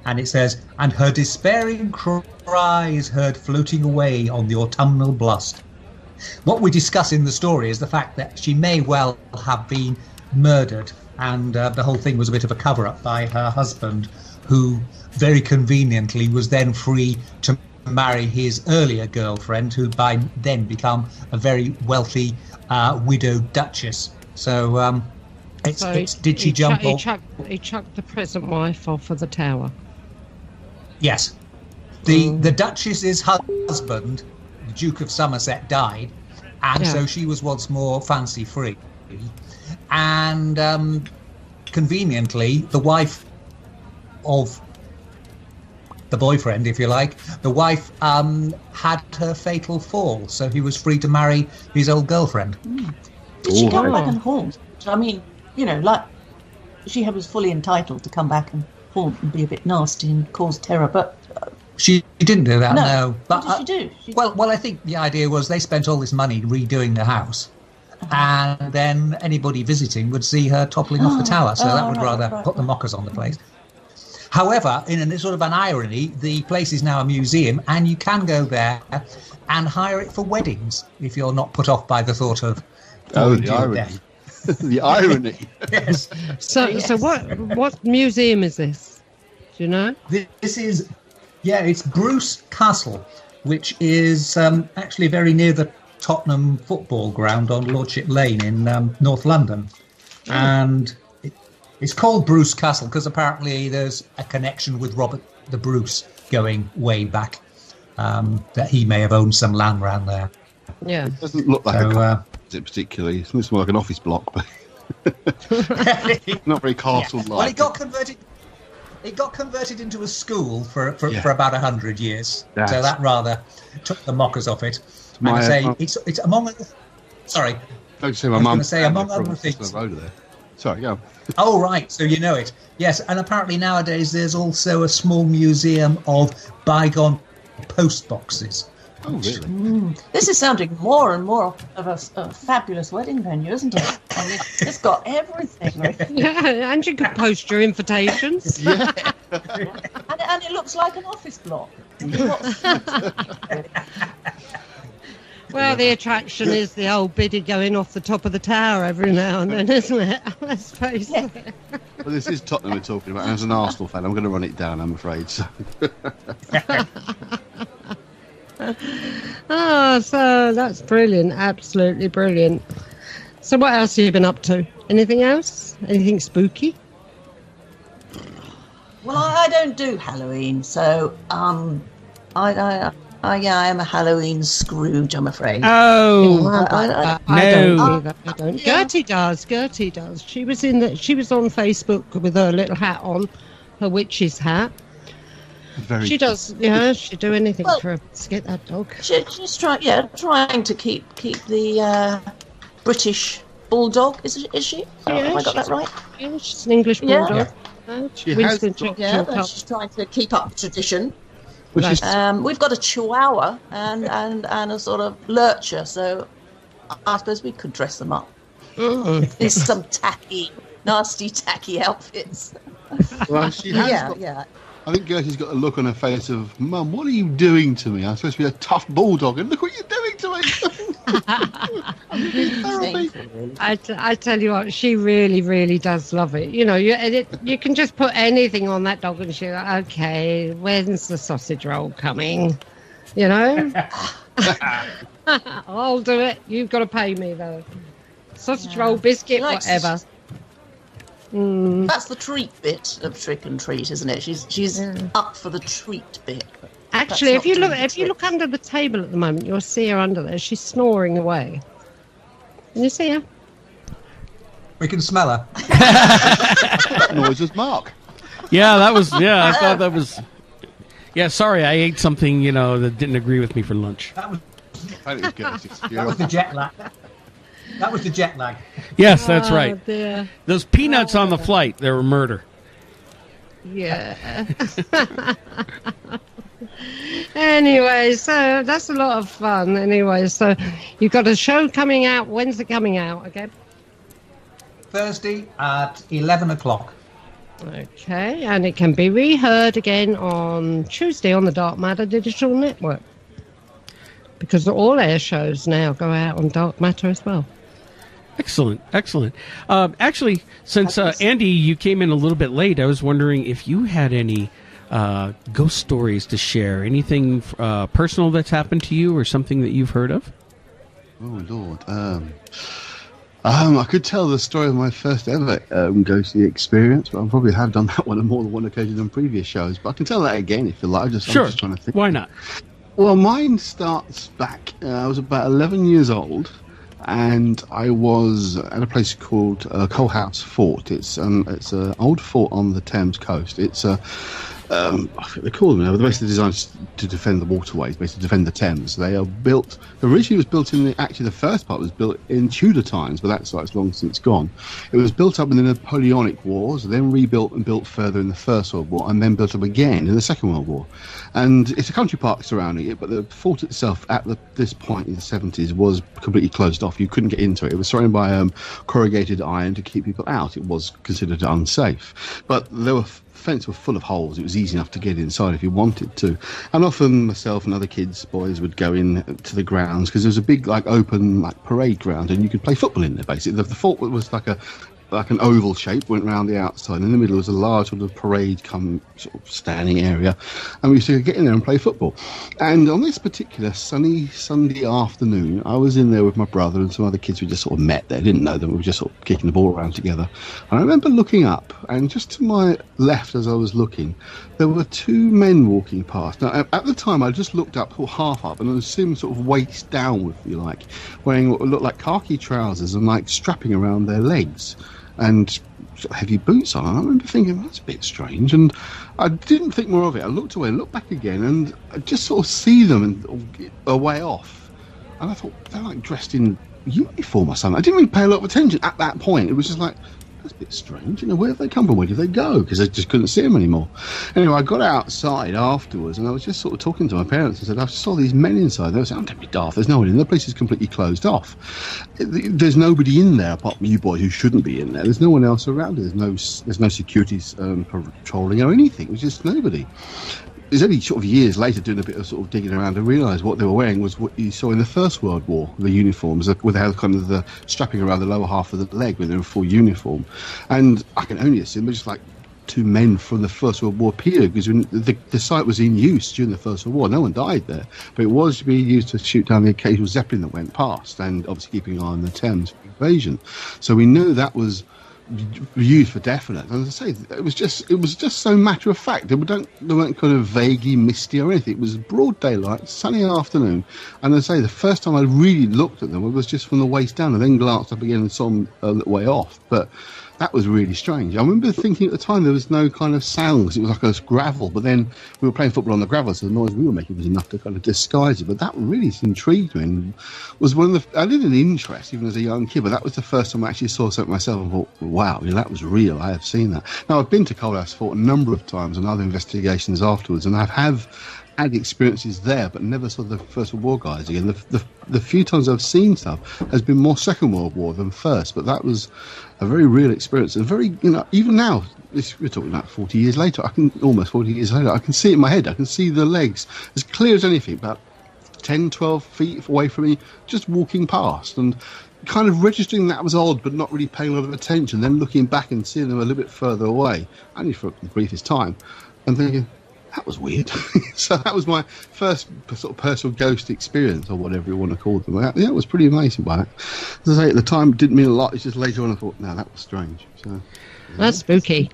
and it says, "And her despairing cry is heard floating away on the autumnal blast." What we discuss in the story is the fact that she may well have been murdered. And the whole thing was a bit of a cover-up by her husband, who very conveniently was then free to marry his earlier girlfriend, who'd by then become a very wealthy widowed duchess. So, did she jump off? He chucked the present wife off of the tower. Yes. The Duchess's husband, the Duke of Somerset, died, and so she was once more fancy-free. And conveniently, the wife of the boyfriend, if you like, the wife had her fatal fall, so he was free to marry his old girlfriend. Did she come back and haunt? I mean, like she was fully entitled to come back and haunt and be a bit nasty and cause terror, but she didn't do that. No. But what did she do? Well, I think the idea was they spent all this money redoing the house. And then anybody visiting would see her toppling off the tower, so that would put the mockers on the place. However, in a sort of an irony, the place is now a museum, and you can go there and hire it for weddings if you're not put off by the thought of the irony. The irony. Yes. So what museum is this? Do you know? This is Yeah, it's Bruce Castle, which is actually very near the Tottenham football ground on Lordship Lane in North London. And it's called Bruce Castle because apparently there's a connection with Robert the Bruce going way back, that he may have owned some land around there. Yeah. It doesn't look like particularly. It looks more like an office block, but not very castle-like. Yeah. Well, it got converted into a school for about 100 years. So that rather took the mockers off it. And I say it's among other. Sorry. Don't say my mum. Among other things. The road there. Sorry, go. Oh right, so you know it. Yes, and apparently nowadays there's also a small museum of bygone post boxes. Oh really? This is sounding more and more of a fabulous wedding venue, isn't it? I mean, it's got everything. Yeah, and you can post your invitations. Yeah. and it looks like an office block. Well, the attraction is the old biddy going off the top of the tower every now and then, isn't it? Let's face it. Well, this is Tottenham we're talking about. And as an Arsenal fan, I'm going to run it down, I'm afraid. So. So that's brilliant. Absolutely brilliant. So what else have you been up to? Anything else? Anything spooky? Well, I don't do Halloween, so I am a Halloween Scrooge, I'm afraid. Oh, I don't no. either. I don't. Gertie does. She was on Facebook with her little hat on, her witch's hat. She does. Yeah, she'd do anything to get that dog. She's trying to keep the British bulldog. Is she? Have I got that right? Yeah, she's an English bulldog. She's trying to keep up tradition. We've got a Chihuahua and a sort of lurcher, so I suppose we could dress them up. There's some nasty tacky outfits. Well, she has I think Gertie's got a look on her face of, Mum, what are you doing to me? I'm supposed to be a tough bulldog, and look what you're doing to me. I tell you what, she really, really does love it. You know, you can just put anything on that dog and she's like, okay, when's the sausage roll coming? You know? I'll do it. You've got to pay me, though. Sausage roll, biscuit, whatever. That's the treat bit of Trick and Treat, isn't it? She's up for the treat bit. Actually, if you look under the table at the moment, you'll see her under there. She's snoring away. Can you see her? We can smell her. That noise was Mark. Yeah, that was. Yeah, I thought that was. Yeah, sorry, I ate something that didn't agree with me for lunch. That was the jet lag. That was the jet lag. Yes, that's right. Dear. Those peanuts on the flight, they were murder. Yeah. Anyway, so that's a lot of fun. Anyway, so you've got a show coming out. When's it coming out again? Thursday at 11 o'clock. Okay, and it can be reheard again on Tuesday on the Dark Matter Digital Network. Because all our shows now go out on Dark Matter as well. Excellent. Actually, since Andy, you came in a little bit late, I was wondering if you had any ghost stories to share. Anything personal that's happened to you or something that you've heard of? Oh, Lord. I could tell the story of my first ever ghostly experience, but I probably have done that one on more than one occasion on previous shows. But I can tell that again if you like. I'm just trying to think. Why not? Well, mine starts back. I was about 11 years old, and I was at a place called Coalhouse Fort. It's an old fort on the Thames coast. It's I think they call them. They're basically designed to defend the waterways, basically defend the Thames. They are built. Originally, was built in the first part was built in Tudor times, but that's long since gone. It was built up in the Napoleonic Wars, then rebuilt and built further in the First World War, and then built up again in the Second World War. And it's a country park surrounding it, but the fort itself at this point in the 70s was completely closed off. You couldn't get into it. It was surrounded by corrugated iron to keep people out. It was considered unsafe, but the fence were full of holes. It was easy enough to get inside if you wanted to. And often myself and other boys would go in to the grounds because there was a big open parade ground and you could play football in there basically. The fort was like a like an oval shape, went round the outside. In the middle was a large sort of parade come sort of standing area, and we used to get in there and play football. And on this particular sunny Sunday afternoon, I was in there with my brother and some other kids we just sort of met there, didn't know them, we were just sort of kicking the ball around together. And I remember looking up, and just to my left as I was looking, there were two men walking past. Now, at the time, I just looked up, or half up, and I was seeing sort of waist down, if you like, wearing what looked like khaki trousers and like strapping around their legs and sort of heavy boots on. And I remember thinking, well, that's a bit strange. And I didn't think more of it. I looked away, looked back again, and I just sort of see them a way off. And I thought, they're like dressed in uniform or something. I didn't really pay a lot of attention at that point. It was just like, that's a bit strange. Where have they come from? Where did they go? Because I just couldn't see them anymore. Anyway, I got outside afterwards, and I was just sort of talking to my parents and said, I saw these men inside. They were saying, don't be daft. There's no one in there. The place is completely closed off. There's nobody in there apart from you boys who shouldn't be in there. There's no one else around. There's no security patrolling or anything. It was just nobody. It was only sort of years later, doing a bit of sort of digging around, to realise what they were wearing was what you saw in the First World War, the uniforms, with how kind of the strapping around the lower half of the leg when they were full uniform. And I can only assume they're just like two men from the First World War period, because the site was in use during the First World War. No one died there, but it was being used to shoot down the occasional Zeppelin that went past, and obviously keeping an eye on the Thames for invasion. So we knew that was used for definite. And as I say, it was just so matter of fact. They weren't kind of vaguely misty or anything. It was broad daylight, sunny afternoon, and as I say, the first time I really looked at them, it was just from the waist down, and then glanced up again and saw them a little way off. But that was really strange. I remember thinking at the time there was no kind of sound, because it was like a gravel, but then we were playing football on the gravel, so the noise we were making was enough to kind of disguise it. But that really intrigued me, and was one of the... I did an interest even as a young kid, but that was the first time I actually saw something myself and thought, wow, that was real. I have seen that. Now, I've been to Coalhouse Fort a number of times and other investigations afterwards, and I have had experiences there, but never saw the First World War guys again. The few times I've seen stuff has been more Second World War than First, but that was a very real experience. And very, even now, we're talking about 40 years later, almost 40 years later, I can see it in my head. I can see the legs as clear as anything, about 10, 12 feet away from me, just walking past, and kind of registering that was odd, but not really paying a lot of attention, then looking back and seeing them a little bit further away, only for the briefest time, and thinking, that was weird. So that was my first sort of personal ghost experience, or whatever you want to call them. Yeah, it was pretty amazing by it. As I say, at the time, it didn't mean a lot. It's just later on I thought, no, that was strange. So that's spooky.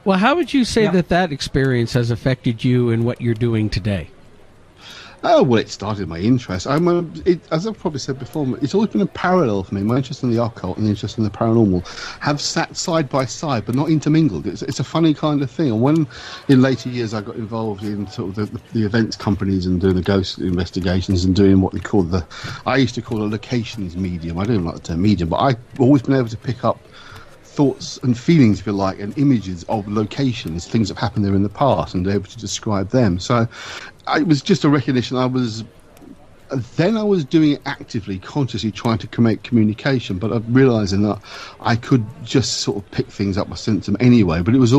Well, how would you say that experience has affected you in what you're doing today? Oh, well, it started my interest. As I've probably said before, it's always been a parallel for me. My interest in the occult and the interest in the paranormal have sat side by side, but not intermingled. It's a funny kind of thing. And when, in later years, I got involved in sort of the events companies and doing the ghost investigations and doing what they call I used to call a locations medium. I don't even like the term medium, but I've always been able to pick up thoughts and feelings, if you like, and images of locations, things that happened there in the past, and able to describe them. So it was just a recognition. I was doing it actively, consciously trying to make communication, but I'm realising that I could just sort of pick things up, my symptom anyway. But it was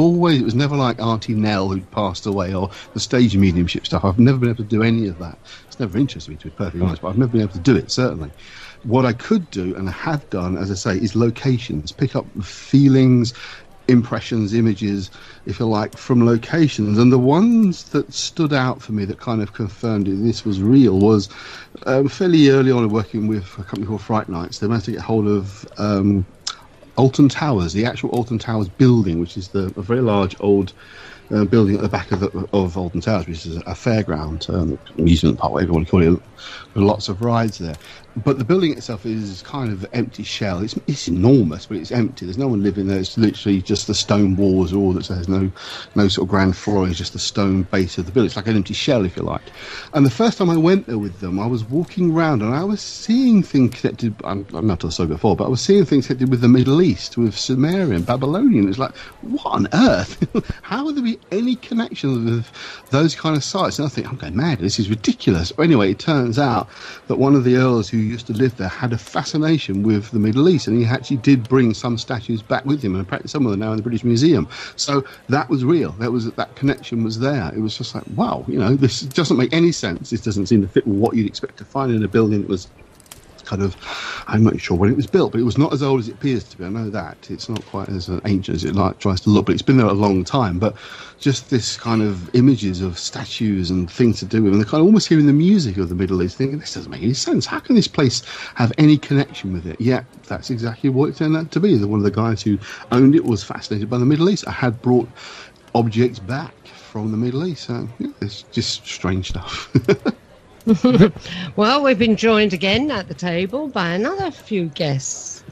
never like Auntie Nell who'd passed away, or the stage mediumship stuff. I've never been able to do any of that. It's never interested me, to be perfectly honest, but I've never been able to do it, certainly. What I could do, and I have done, as I say, is locations, pick up feelings, impressions, images, if you like, from locations. And the ones that stood out for me that kind of confirmed this was real was fairly early on working with a company called Fright Nights. They managed to get hold of Alton Towers, the actual Alton Towers building, which is a very large old building at the back of Alton Towers, which is a fairground, amusement park, whatever you want to call it, with lots of rides there. But the building itself is kind of empty shell. It's enormous, but it's empty. There's no one living there. It's literally just the stone walls, all that. There's no sort of grand flooring. It's just the stone base of the building. It's like an empty shell, if you like. And the first time I went there with them, I was walking around and I was seeing things connected. I've not told the story before, but I was seeing things connected with the Middle East, with Sumerian, Babylonian. It's like, what on earth? How would there be any connection with those kind of sites? And I think, I'm going mad. This is ridiculous. But anyway, it turns out that one of the earls who used to live there had a fascination with the Middle East, and he actually did bring some statues back with him, and apparently some of them are now in the British Museum. So that was real. That connection was there. It was just like, wow, this doesn't make any sense. This doesn't seem to fit with what you'd expect to find in a building that was kind of, I'm not sure when it was built, but it was not as old as it appears to be. I know that. It's not quite as ancient as it tries to look, but it's been there a long time. But just this kind of images of statues and things to do with, and they're kind of almost hearing the music of the Middle East, thinking, this doesn't make any sense. How can this place have any connection with it? Yeah, that's exactly what it turned out to be. One of the guys who owned it was fascinated by the Middle East. I had brought objects back from the Middle East. So yeah, it's just strange stuff. Well, we've been joined again at the table by another few guests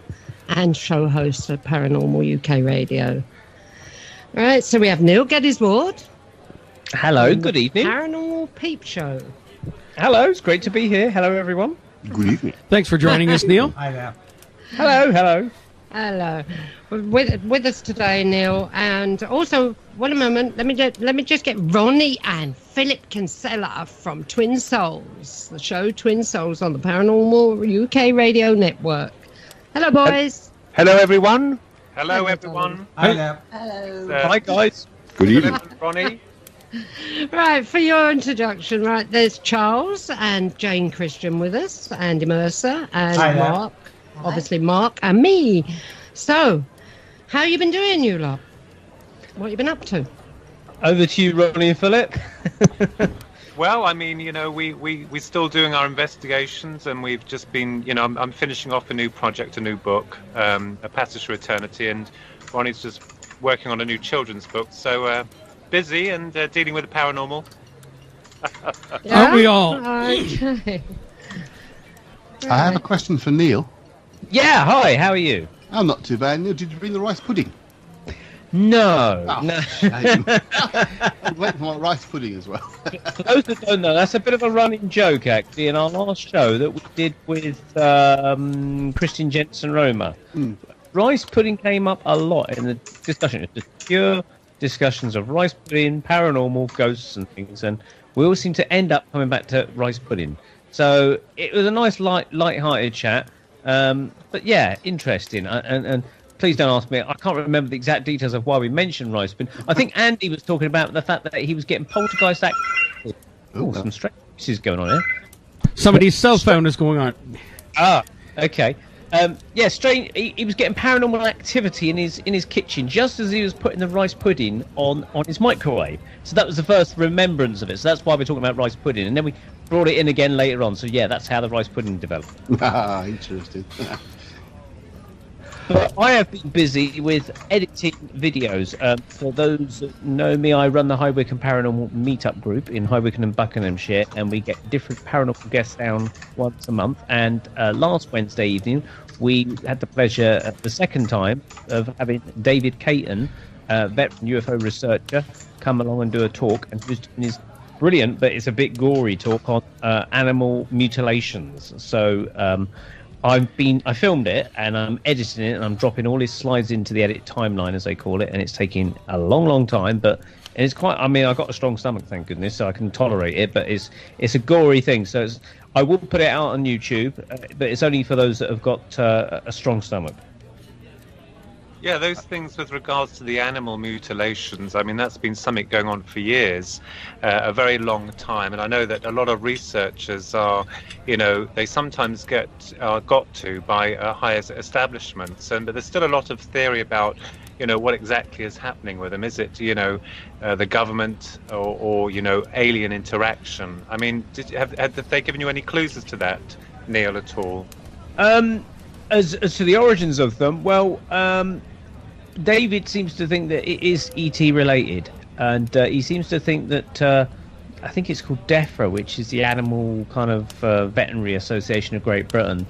and show hosts for Paranormal UK Radio. All right, so we have Neil Gettysward. Hello, good evening. Paranormal Peep Show. Hello, it's great to be here. Hello, everyone. Good evening. Thanks for joining us, Neil. Hi there. Hello. Hello. With us today, Neil, and also, one moment, let me just get Ronnie and Philip Kinsella from Twin Souls, the show Twin Souls on the Paranormal UK Radio Network. Hello, boys. Hello, everyone. Hello, everyone. Hi there. Hello. Hi, guys. Good evening. Ronnie. Right, for your introduction, right, there's Charles and Jane Christian with us, Andy Mercer and Hi there. Mark, obviously Mark and me. So, how you been doing, you lot? What you been up to? Over to you, Ronnie and Philip. Well, I mean, you know, we're still doing our investigations, and we've just been, you know, I'm finishing off a new project, a new book, A Passage for Eternity, and Ronnie's just working on a new children's book. So busy and dealing with the paranormal. Aren't we all? Okay. I have a question for Neil. Yeah, hi, how are you? I'm not too bad. Neil, did you bring the rice pudding? No. Oh, no. shame. I went for my rice pudding as well. For those that don't know, that's a bit of a running joke, actually, in our last show that we did with Christian Jensen Roma. Rice pudding came up a lot in the discussion. It's just pure discussions of rice pudding, paranormal, ghosts and things, and we all seem to end up coming back to rice pudding. So it was a nice, light-hearted chat. But yeah, interesting. And please don't ask me. I can't remember the exact details of why we mentioned rice pudding. I think Andy was talking about the fact that he was getting poltergeist activity. Oh, some strange is going on here. Somebody's cell phone is going on. Ah, okay. Yeah, strange. He was getting paranormal activity in his kitchen just as he was putting the rice pudding on his microwave. So that was the first remembrance of it. So that's why we're talking about rice pudding. And then we brought it in again later on. So yeah, that's how the rice pudding developed. Ah, interesting. But I have been busy with editing videos. For those that know me, I run the High Wycombe Paranormal Meetup group in High Wycombe and Buckinghamshire, and we get different paranormal guests down once a month. And last Wednesday evening, we had the pleasure, the second time, of having David Caton, veteran UFO researcher, come along and do a talk. And he was doing his brilliant, but it's a bit gory talk on animal mutilations. So I filmed it and I'm editing it and I'm dropping all his slides into the edit timeline, as they call it, and it's taking a long time, but it's quite, I mean, I've got a strong stomach, thank goodness, so I can tolerate it, but it's a gory thing. So I will put it out on YouTube, but it's only for those that have got a strong stomach. Yeah, those things with regards to the animal mutilations, I mean, that's been something going on for years, a very long time. And I know that a lot of researchers are, you know, they sometimes got to by higher establishments. But there's still a lot of theory about, you know, what exactly is happening with them. Is it, you know, the government or you know, alien interaction? I mean, have they given you any clues as to that, Neil, at all? As to the origins of them, well, David seems to think that it is ET related, and he seems to think that I think it's called DEFRA, which is the Animal kind of Veterinary Association of Great Britain,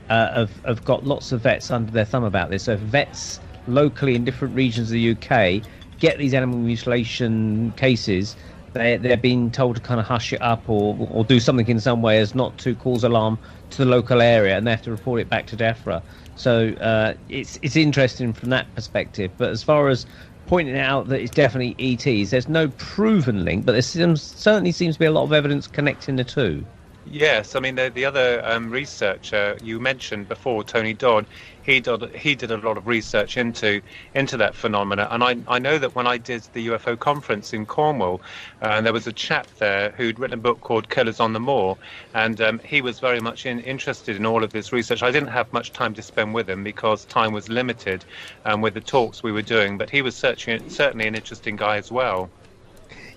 have got lots of vets under their thumb about this. So if vets locally in different regions of the UK get these animal mutilation cases, they're being told to kind of hush it up or do something in some way as not to cause alarm to the local area, and they have to report it back to DEFRA. So it's interesting from that perspective. But as far as pointing out that it's definitely ETs, there's no proven link, but there certainly seems to be a lot of evidence connecting the two. Yes, I mean the other researcher you mentioned before, Tony Dodd, he did a lot of research into that phenomena, and I know that when I did the UFO conference in Cornwall, there was a chap there who'd written a book called Killers on the Moor, and he was very much interested in all of this research. I didn't have much time to spend with him because time was limited with the talks we were doing, but he was certainly an interesting guy as well.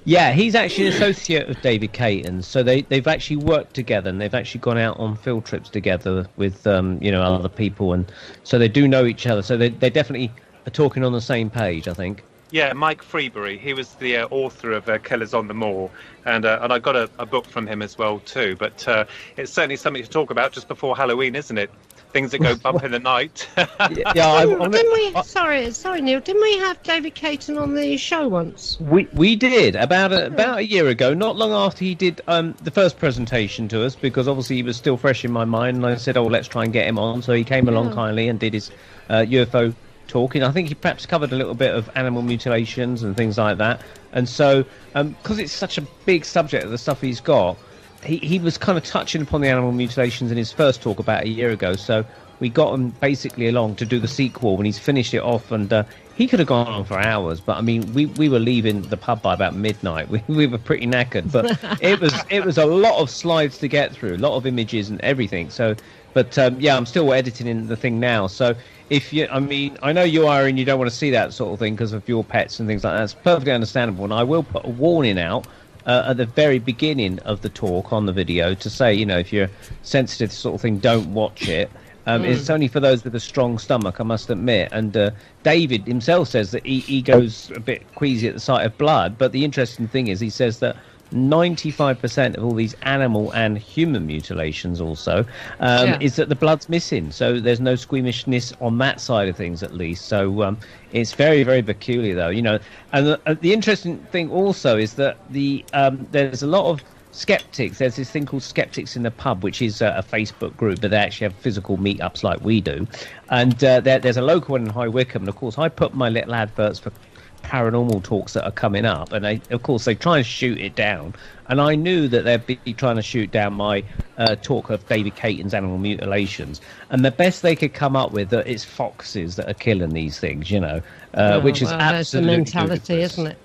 Yeah, he's actually an associate of David Caton's, so they've actually worked together, and they've actually gone out on field trips together with other people, and so they do know each other. So they definitely are talking on the same page, I think. Yeah, Mike Freebury, he was the author of Killers on the Moor, and I got a book from him as well too. But it's certainly something to talk about just before Halloween, isn't it? Things that go bump in the night. Didn't we? Sorry, Neil. Didn't we have David Caton on the show once? We did about a year ago, not long after he did the first presentation to us, because obviously he was still fresh in my mind, and I said, "Oh, let's try and get him on." So he came along kindly and did his UFO talking. I think he perhaps covered a little bit of animal mutilations and things like that. And so, because it's such a big subject of the stuff he's got. He was kind of touching upon the animal mutilations in his first talk about a year ago, so we got him basically along to do the sequel when he's finished it off, and he could have gone on for hours, but I mean we were leaving the pub by about midnight. We were pretty knackered, but it was a lot of slides to get through, a lot of images and everything. So, but yeah, I'm still editing in the thing now, so if you, I mean, I know you are and you don't want to see that sort of thing because of your pets and things like that. It's perfectly understandable, and I will put a warning out at the very beginning of the talk on the video to say, if you're sensitive to sort of thing, don't watch it. It's only for those with a strong stomach, I must admit. And David himself says that he goes a bit queasy at the sight of blood, but the interesting thing is he says that 95% of all these animal and human mutilations also is that the blood's missing, so there's no squeamishness on that side of things, at least. So it's very, very peculiar, though, and the interesting thing also is that there's a lot of skeptics. There's this thing called Skeptics in the Pub, which is a Facebook group, but they actually have physical meetups like we do, and there's a local one in High Wycombe, and of course I put my little adverts for paranormal talks that are coming up, and of course they try and shoot it down, and I knew that they'd be trying to shoot down my talk of David Caton's animal mutilations, and the best they could come up with that it's foxes that are killing these things, which is absolutely the mentality, ludicrous. Isn't it?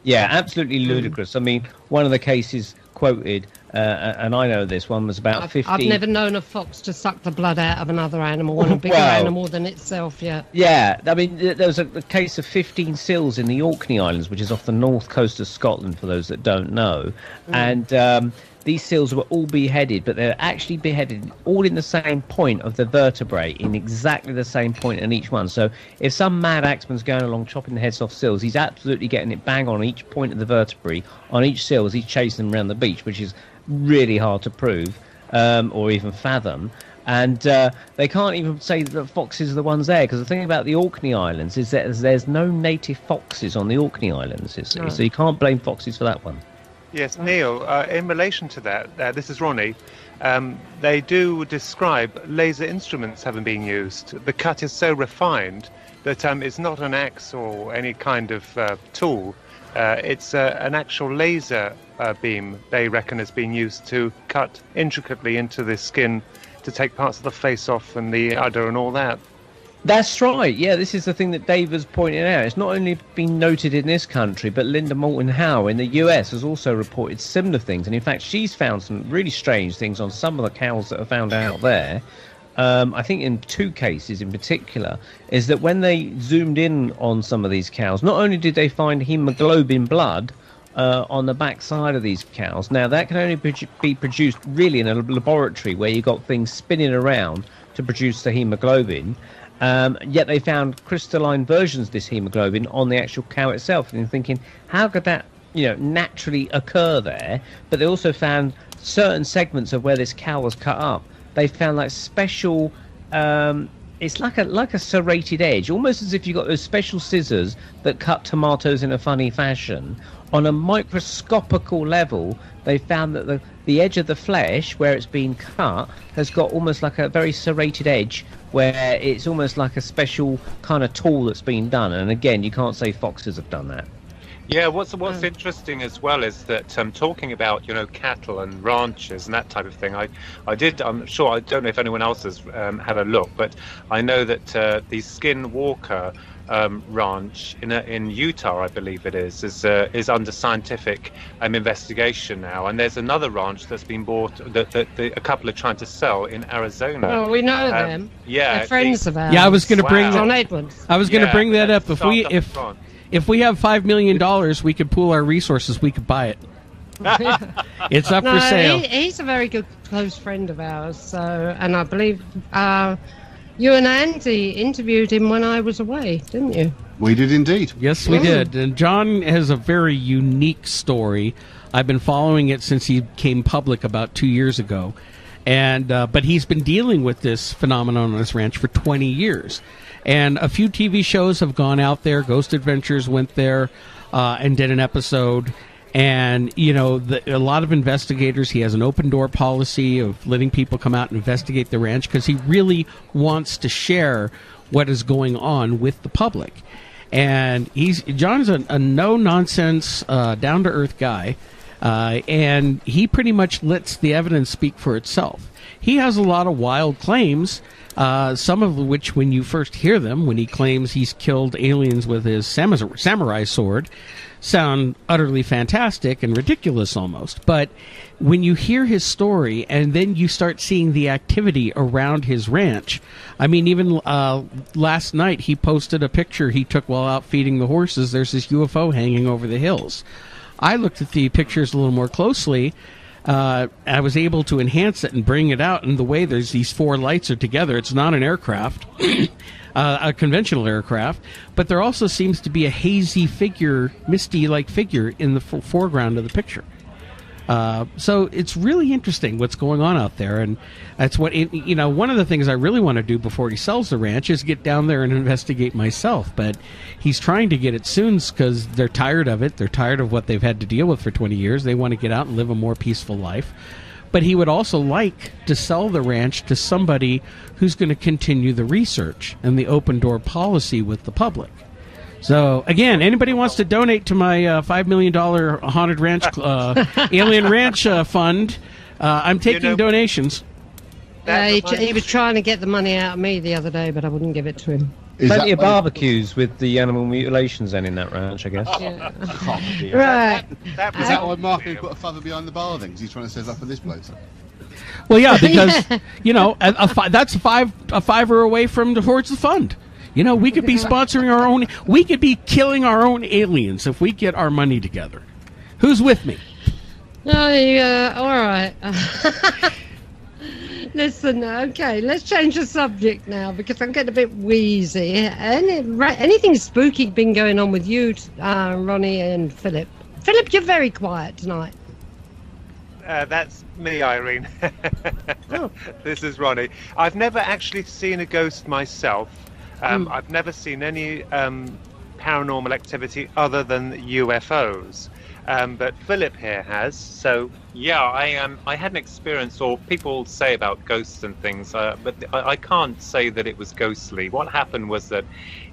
Yeah, absolutely ludicrous. I mean, one of the cases quoted, and I know this one, was about 15... I've never known a fox to suck the blood out of another animal, and a bigger animal than itself, Yeah, I mean, there was a case of 15 seals in the Orkney Islands, which is off the north coast of Scotland, for those that don't know. And these seals were all beheaded, but they're actually beheaded all in the same point of the vertebrae, in exactly the same point in each one. So if some mad axeman's going along chopping the heads off seals, he's absolutely getting it bang on each point of the vertebrae, on each seal, as he's chasing them around the beach, which is really hard to prove or even fathom. And they can't even say that foxes are the ones there, because the thing about the Orkney Islands is that there's no native foxes on the Orkney Islands, you see. So you can't blame foxes for that one. Yes, Neil, in relation to that, this is Ronnie, they do describe laser instruments having been used. The cut is so refined that it's not an axe or any kind of tool. It's an actual laser beam, they reckon, has been used to cut intricately into the skin to take parts of the face off and the udder and all that. That's right. Yeah, this is the thing that Dave was pointing out. It's not only been noted in this country, but Linda Moulton Howe in the US has also reported similar things. And in fact, she's found some really strange things on some of the cows that are found out there. I think in 2 cases in particular, is that when they zoomed in on some of these cows, not only did they find hemoglobin blood on the backside of these cows. Now, that can only be produced really in a laboratory where you've got things spinning around to produce the hemoglobin. Yet they found crystalline versions of this hemoglobin on the actual cow itself, and you're thinking, how could that naturally occur there? But they also found certain segments of where this cow was cut up. They found like special it's like a serrated edge, almost as if you've got those special scissors that cut tomatoes in a funny fashion. On a microscopical level, they found that the edge of the flesh where it's been cut has got almost like a very serrated edge, where it's almost like a special kind of tool that's been done. And again, you can't say foxes have done that. Yeah, what's interesting as well is that talking about cattle and ranches and that type of thing. I'm sure, I don't know if anyone else has had a look, but I know that the Skinwalker ranch in Utah, I believe it is under scientific investigation now, and there's another ranch that's been bought that a couple are trying to sell in Arizona. Oh, we know them. Yeah, they're friends of ours. Yeah, I was going to bring John Edwards. I was going to bring that up. If we have $5 million, we could pool our resources. We could buy it. It's up for sale. He's a very good close friend of ours. So, and I believe you and Andy interviewed him when I was away, didn't you? We did indeed. Yes, we did. And John has a very unique story. I've been following it since he came public about 2 years ago. And but he's been dealing with this phenomenon on his ranch for 20 years. And a few TV shows have gone out there. Ghost Adventures went there and did an episode. And, a lot of investigators, he has an open door policy of letting people come out and investigate the ranch because he really wants to share what is going on with the public. And John's a no-nonsense, down-to-earth guy. And he pretty much lets the evidence speak for itself. He has a lot of wild claims, some of which, when you first hear them, when he claims he's killed aliens with his samurai sword, sound utterly fantastic and ridiculous almost. But when you hear his story and then you start seeing the activity around his ranch, I mean, even last night he posted a picture he took while out feeding the horses. There's this UFO hanging over the hills. I looked at the pictures a little more closely. I was able to enhance it and bring it out, and the way there's these four lights are together, it's not an aircraft, a conventional aircraft, but there also seems to be a hazy figure, misty-like figure in the foreground of the picture. So it's really interesting what's going on out there, and that's what one of the things I really want to do before he sells the ranch is get down there and investigate myself. But he's trying to get it soon because they're tired of it. They're tired of what they've had to deal with for 20 years. They want to get out and live a more peaceful life. But he would also like to sell the ranch to somebody who's going to continue the research and the open door policy with the public. So, again, anybody wants to donate to my $5 million haunted ranch, alien ranch fund, I'm taking donations. He was trying to get the money out of me the other day, but I wouldn't give it to him. Plenty of barbecues with the animal mutilations then in that ranch, I guess. Yeah. Right. Is that why Mark has put a father behind the bar then? Because he's trying to set us up for this place. Well, yeah, because, that's a fiver away from towards the fund. We could be sponsoring our own. We could be killing our own aliens if we get our money together. Who's with me? Oh, yeah, all right. Listen, okay, let's change the subject now because I'm getting a bit wheezy. Anything spooky been going on with you, Ronnie and Philip? Philip, you're very quiet tonight. That's me, Irene. Oh. This is Ronnie. I've never actually seen a ghost myself. I've never seen any paranormal activity other than UFOs. But Philip here has. So, yeah, I had an experience, or people say about ghosts and things, but I can't say that it was ghostly. What happened was that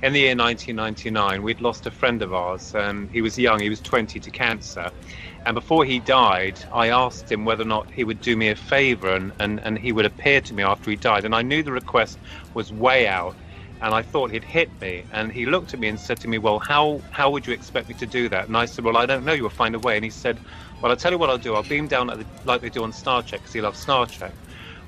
in the year 1999, we'd lost a friend of ours. He was young, he was 20, to cancer. And before he died, I asked him whether or not he would do me a favor and he would appear to me after he died. And I knew the request was way out. And I thought he'd hit me. And he looked at me and said to me, well, how would you expect me to do that? And I said, well, I don't know. You'll find a way. And he said, well, I'll tell you what I'll do. I'll beam down like they do on Star Trek, because he loves Star Trek.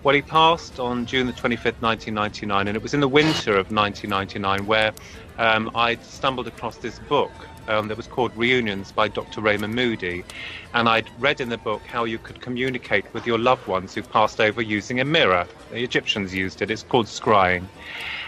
Well, he passed on June the 25th, 1999. And it was in the winter of 1999 where I stumbled across this book that was called Reunions by Dr. Raymond Moody. And I'd read in the book how you could communicate with your loved ones who passed over using a mirror. The Egyptians used it. It's called scrying.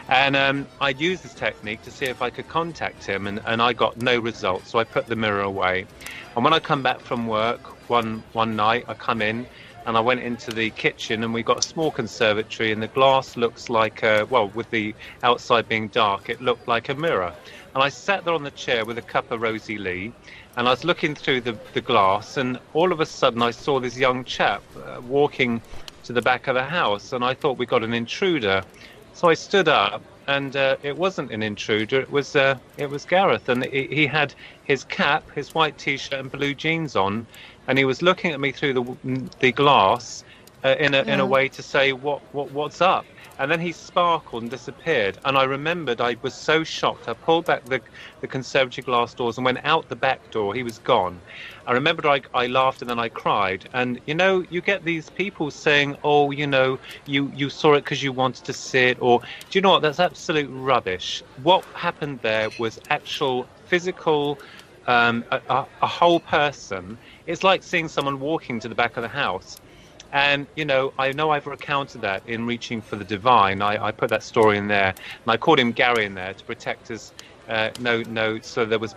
And I'd used this technique to see if I could contact him, and I got no results, so I put the mirror away. And when I come back from work one night, I come in, and I went into the kitchen, and we got a small conservatory, and the glass looks like, with the outside being dark, it looked like a mirror. And I sat there on the chair with a cup of Rosie Lee, and I was looking through the glass, and all of a sudden I saw this young chap walking to the back of the house, and I thought we got an intruder. So I stood up and it wasn't an intruder. It was Gareth, and he had his cap, his white T-shirt, and blue jeans on, and he was looking at me through the glass in a way to say what's up. And then he sparkled and disappeared. And I remembered I was so shocked. I pulled back the conservatory glass doors and went out the back door. He was gone. I remembered I laughed and then I cried. And, you get these people saying, oh, you saw it because you wanted to see it. Or, do you know what? That's absolute rubbish. What happened there was actual physical, a whole person. It's like seeing someone walking to the back of the house. And, I know I've recounted that in Reaching for the Divine. I put that story in there, and I called him Gary in there to protect us, so there was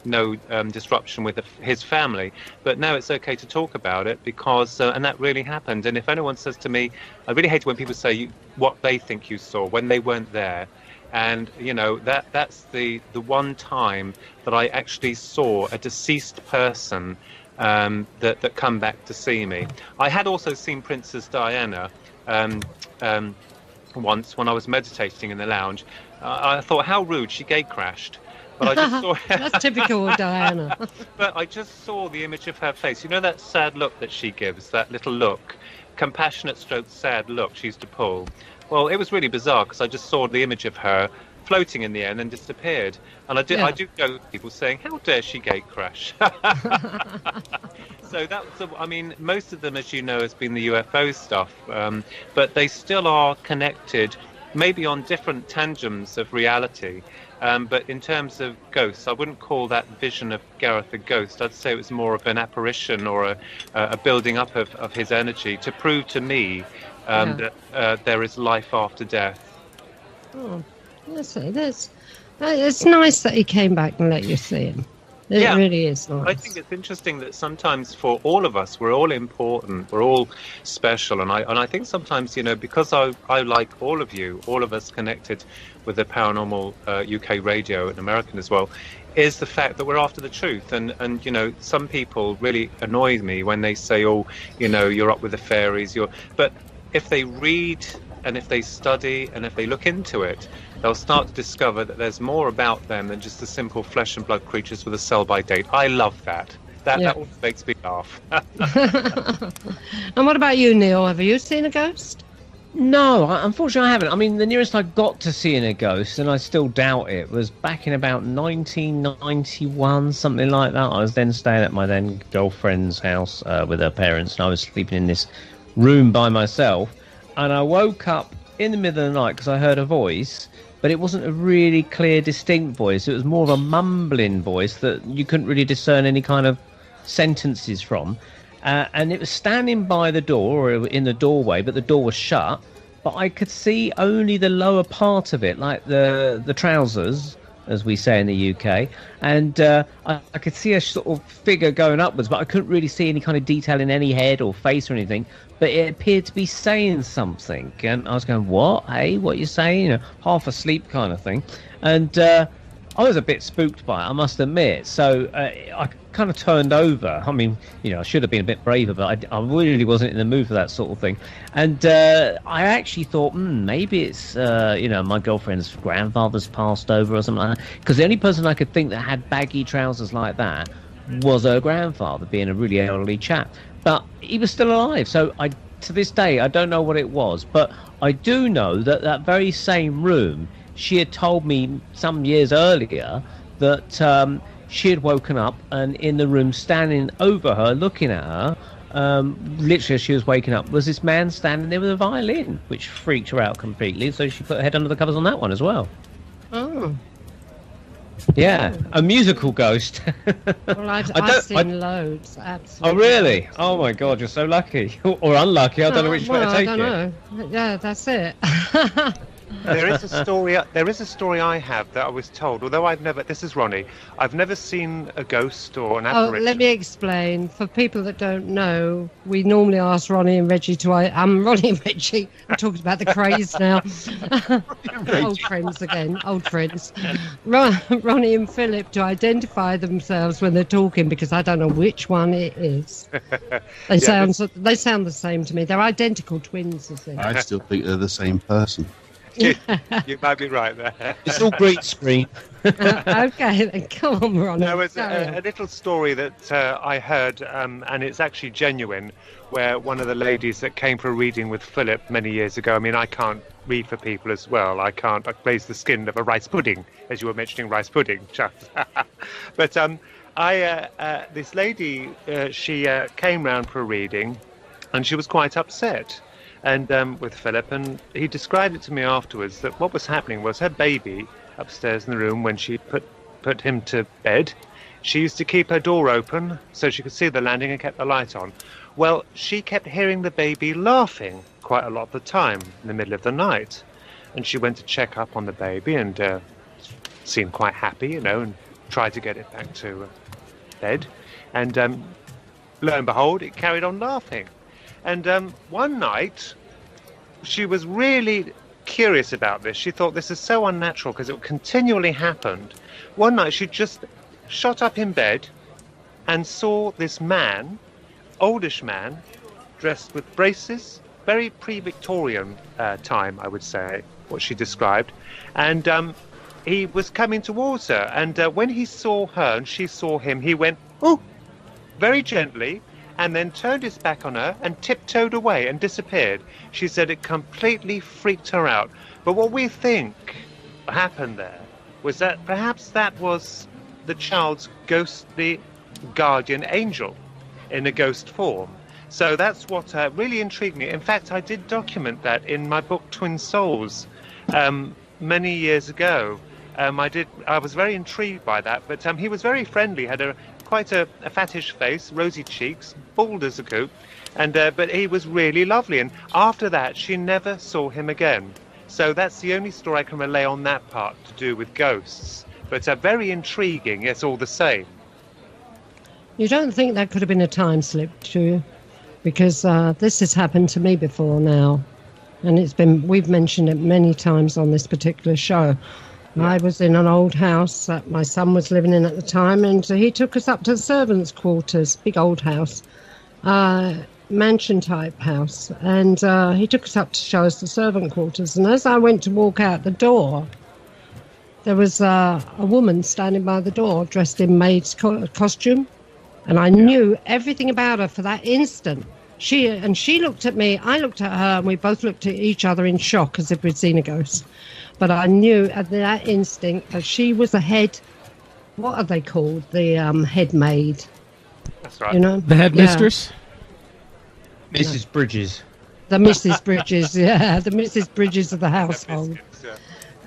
no disruption with his family. But now it's okay to talk about it because, and that really happened. And if anyone says to me, I really hate it when people say what they think you saw when they weren't there. And, that's the one time that I actually saw a deceased person that come back to see me. I had also seen Princess Diana once when I was meditating in the lounge. I thought, how rude, she gate crashed. But I just saw That's typical of Diana. But I just saw the image of her face. You know that sad look that she gives, that little look, compassionate stroke sad look she used to pull. Well, it was really bizarre because I just saw the image of her floating in the air and then disappeared. And I do go to people saying, how dare she gate crash? So that was, most of them, as you know, has been the UFO stuff, but they still are connected, maybe on different tangents of reality. But in terms of ghosts, I wouldn't call that vision of Gareth a ghost. I'd say it was more of an apparition or a building up of his energy to prove to me that there is life after death. Oh. It's nice that he came back and let you see him. It really is nice. I think it's interesting that sometimes for all of us, we're all important, we're all special, and I think sometimes, because I like all of us connected with the Paranormal UK radio and American as well, is the fact that we're after the truth. And some people really annoy me when they say, oh, you're up with the fairies. But if they read and if they study and if they look into it, they'll start to discover that there's more about them than just the simple flesh and blood creatures with a sell-by date. I love that. That always makes me laugh. And what about you, Neil? Have you seen a ghost? No, unfortunately I haven't. The nearest I got to seeing a ghost, and I still doubt it, was back in about 1991, something like that. I was then staying at my then girlfriend's house with her parents, and I was sleeping in this room by myself. And I woke up in the middle of the night because I heard a voice, but it wasn't a really clear, distinct voice. It was more of a mumbling voice that you couldn't really discern any kind of sentences from. And it was standing by the door, or in the doorway, but the door was shut. But I could see only the lower part of it, like the trousers, as we say in the UK. And I could see a sort of figure going upwards, but I couldn't really see any kind of detail in any head or face or anything. But it appeared to be saying something, and I was going, what? Hey, what are you saying? Half asleep kind of thing. And I was a bit spooked by it, I must admit. So I kind of turned over. I should have been a bit braver, but I really wasn't in the mood for that sort of thing. And I actually thought, maybe it's, my girlfriend's grandfather's passed over or something like that. Because the only person I could think that had baggy trousers like that was her grandfather, being a really elderly chap. But he was still alive, so to this day I don't know what it was, but I do know that very same room, she had told me some years earlier that she had woken up, and in the room standing over her, looking at her, literally as she was waking up, was this man standing there with a violin, which freaked her out completely, so she put her head under the covers on that one as well. Oh. Yeah, a musical ghost. Well, I've seen loads, absolutely. Oh, really? Oh, my God, you're so lucky. Or unlucky, I don't know which way to take it. I don't know. Yeah, that's it. There is a story I have that I was told, although this is Ronnie, I've never seen a ghost or an apparition. Let me explain. For people that don't know, we normally ask Ronnie and Reggie I'm Ronnie and Reggie. I'm talking about the craze now. Old friends again, old friends. Ronnie and Philip to identify themselves when they're talking, because I don't know which one it is. They sound the same to me. They're identical twins, I think. I still think they're the same person. You might be right there. It's all green screen. Okay, then come on, Ron. There was a little story that I heard, and it's actually genuine, where one of the ladies that came for a reading with Philip many years ago, I mean, I can't read for people as well. I raise the skin of a rice pudding, as you were mentioning rice pudding, Chuck. But this lady, she came round for a reading, and she was quite upset. And with Philip, and he described it to me afterwards that what was happening was her baby upstairs in the room, when she put him to bed, she used to keep her door open so she could see the landing and kept the light on. Well, she kept hearing the baby laughing quite a lot of the time in the middle of the night, and she went to check up on the baby and seemed quite happy, and tried to get it back to bed, and lo and behold, it carried on laughing. And one night, she was really curious about this. She thought this is so unnatural because it continually happened. One night, she just shot up in bed and saw this man, oldish man, dressed with braces, very pre-Victorian time, I would say, what she described. And he was coming towards her. And when he saw her and she saw him, he went, "Oh," very gently, and then turned his back on her and tiptoed away and disappeared. She said it completely freaked her out. But what we think happened there was that perhaps that was the child's ghostly guardian angel in a ghost form. So that's what really intrigued me. In fact, I did document that in my book Twin Souls many years ago. I was very intrigued by that, but he was very friendly, had quite a fattish face, rosy cheeks, bald as a coot, and but he was really lovely. And after that, she never saw him again. So that's the only story I can relay on that part to do with ghosts. But very intriguing, yes, all the same. You don't think that could have been a time slip, do you? Because this has happened to me before now, and we've mentioned it many times on this particular show. Yeah. I was in an old house that my son was living in at the time, and he took us up to the servants' quarters, big old house, mansion-type house, and he took us up to show us the servant quarters. And as I went to walk out the door, there was a woman standing by the door dressed in maid's costume, and I knew everything about her for that instant. She looked at me, I looked at her, and we both looked at each other in shock as if we'd seen a ghost. But I knew at that instinct that she was the head, what are they called? The head maid. That's right. The headmistress? Yeah. Mrs. Bridges. The Mrs. Bridges, yeah. The Mrs. Bridges of the household. Yeah.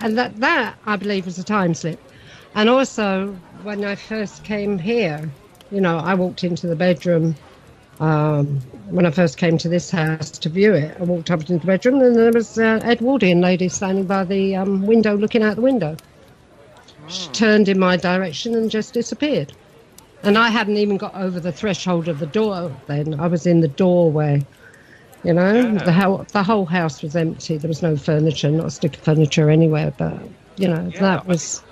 And that, I believe, was a time slip. And also, when I first came here, I walked into the bedroom. When I first came to this house to view it, I walked up into the bedroom, and there was an Edwardian lady standing by the window, looking out the window. She turned in my direction and just disappeared. And I hadn't even got over the threshold of the door then. I was in the doorway. Yeah. The whole house was empty. There was no furniture, not a stick of furniture anywhere. But, that was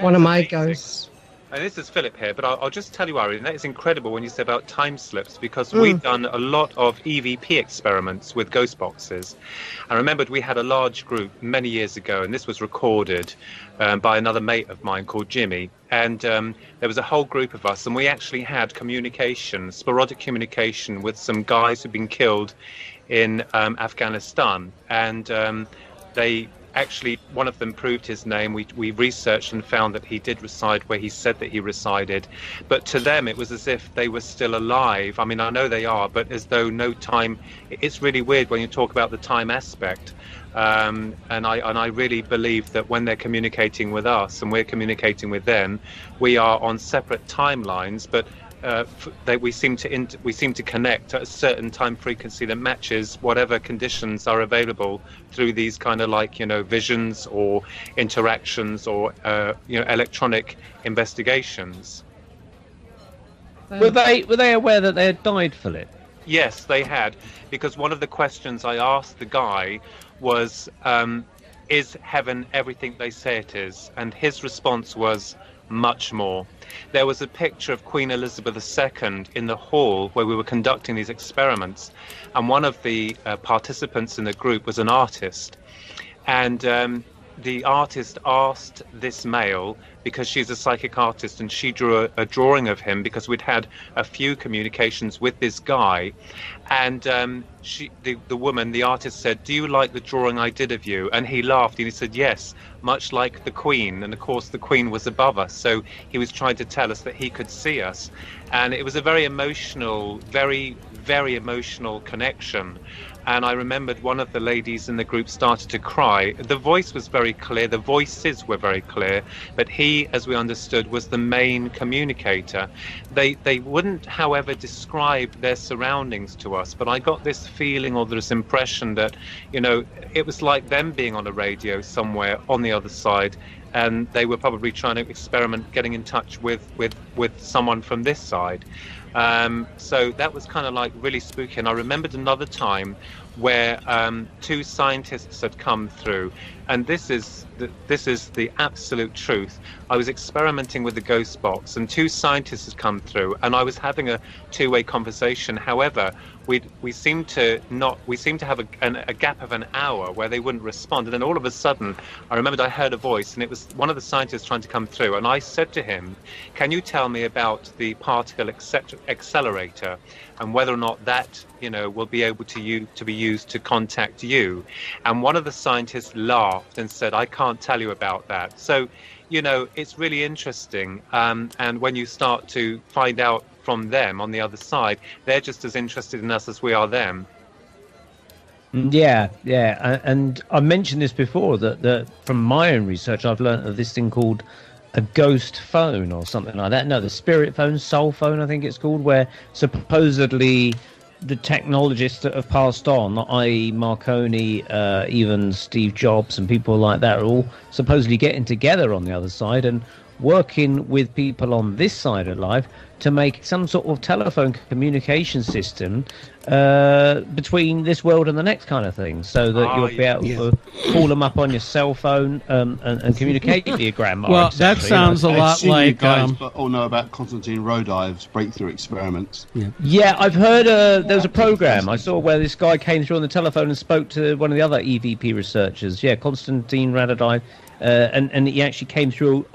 one of my ghosts. And this is Philip here, but I'll just tell you, Irene, that is incredible when you say about time slips, because we've done a lot of EVP experiments with ghost boxes. I remembered we had a large group many years ago, and this was recorded by another mate of mine called Jimmy. And there was a whole group of us, and we actually had sporadic communication with some guys who'd been killed in Afghanistan. And Actually, one of them proved his name. We researched and found that he did reside where he said that he resided. But to them, it was as if they were still alive. I mean, I know they are, but as though no time. It's really weird when you talk about the time aspect. And I really believe that when they're communicating with us and we're communicating with them, we are on separate timelines, but we seem to connect at a certain time frequency that matches whatever conditions are available through these kind of visions or interactions or electronic investigations. Were they aware that they had died, Philip? Yes, they had, because one of the questions I asked the guy was, is heaven everything they say it is? And his response was, much more. There was a picture of Queen Elizabeth II in the hall where we were conducting these experiments, and one of the participants in the group was an artist, And the artist asked this male, because she's a psychic artist, and she drew a drawing of him because we'd had a few communications with this guy. And the woman, the artist, said, "Do you like the drawing I did of you?" And he laughed and he said, "Yes, much like the Queen." And of course the Queen was above us, so he was trying to tell us that he could see us. And it was a very emotional, very, very emotional connection. And I remembered one of the ladies in the group started to cry. The voice was very clear, the voices were very clear, but he, as we understood, was the main communicator. They wouldn't, however, describe their surroundings to us, but I got this feeling or this impression that, you know, it was like them being on a radio somewhere on the other side, and they were probably trying to experiment getting in touch with someone from this side. So that was kind of like really spooky. And I remembered another time where two scientists had come through, and this is the absolute truth. I was experimenting with the ghost box, and two scientists had come through, and I was having a two-way conversation. However, we seemed to have a gap of an hour where they wouldn't respond, and then all of a sudden I remembered I heard a voice, and it was one of the scientists trying to come through, and I said to him, "Can you tell me about the particle accelerator and whether or not that, you know, will be able to be used to contact you?" And one of the scientists laughed and said, "I can't tell you about that." So, you know, it's really interesting, and when you start to find out from them on the other side, they're just as interested in us as we are them. Yeah, and I mentioned this before, that from my own research I've learned of this thing called a ghost phone or something like that. No, the spirit phone, soul phone, I think it's called, where supposedly the technologists that have passed on, i.e. Marconi, even Steve Jobs and people like that, are all supposedly getting together on the other side and working with people on this side of life to make some sort of telephone communication system between this world and the next kind of thing, so that you'll be able to call them up on your cell phone and communicate with your grandma. Well, that sounds a lot like... You guys all know about Konstantin Rodiev's breakthrough experiments. Yeah, I've heard there was a program I saw where this guy came through on the telephone and spoke to one of the other EVP researchers. Yeah, Konstantin Rodieve. And he actually came through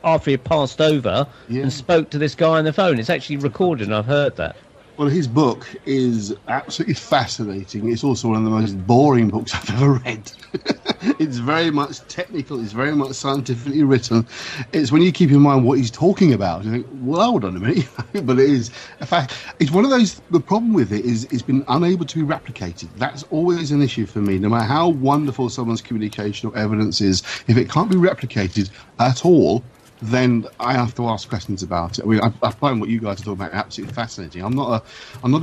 after he had passed over and spoke to this guy on the phone. It's actually recorded, and I've heard that. Well, his book is absolutely fascinating. It's also one of the most boring books I've ever read. It's very much technical. It's very much scientifically written. It's when you keep in mind what he's talking about, you think, well, hold on a minute. But it is, in fact, it's one of those, the problem with it is it's been unable to be replicated. That's always an issue for me. No matter how wonderful someone's communication or evidence is, if it can't be replicated at all, then I have to ask questions about it. I mean, I find what you guys are talking about absolutely fascinating. I'm not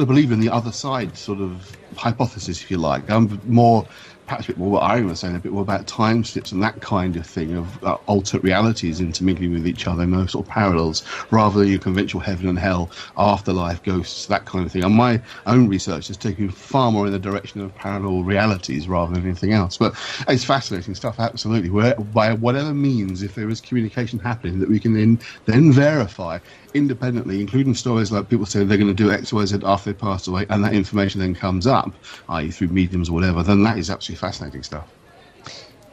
a believer in the other side sort of hypothesis, if you like. I'm more, perhaps a bit more what Irene was saying, a bit more about time slips and that kind of thing, of alternate realities intermingling with each other, no sort of parallels, rather than your conventional heaven and hell, afterlife, ghosts, that kind of thing. And my own research is taking far more in the direction of parallel realities rather than anything else. But it's fascinating stuff, absolutely. By whatever means, if there is communication happening that we can then verify independently, including stories like people say they're going to do X, Y, Z after they pass away, and that information then comes up, i.e. through mediums or whatever, then that is absolutely fascinating stuff.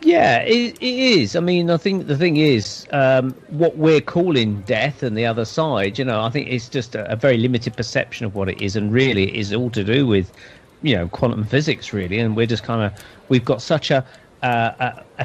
Yeah, it is. I mean, I think the thing is, what we're calling death and the other side, you know, I think it's just a very limited perception of what it is, and really it is all to do with, you know, quantum physics, really, and we're just kind of, we've got such a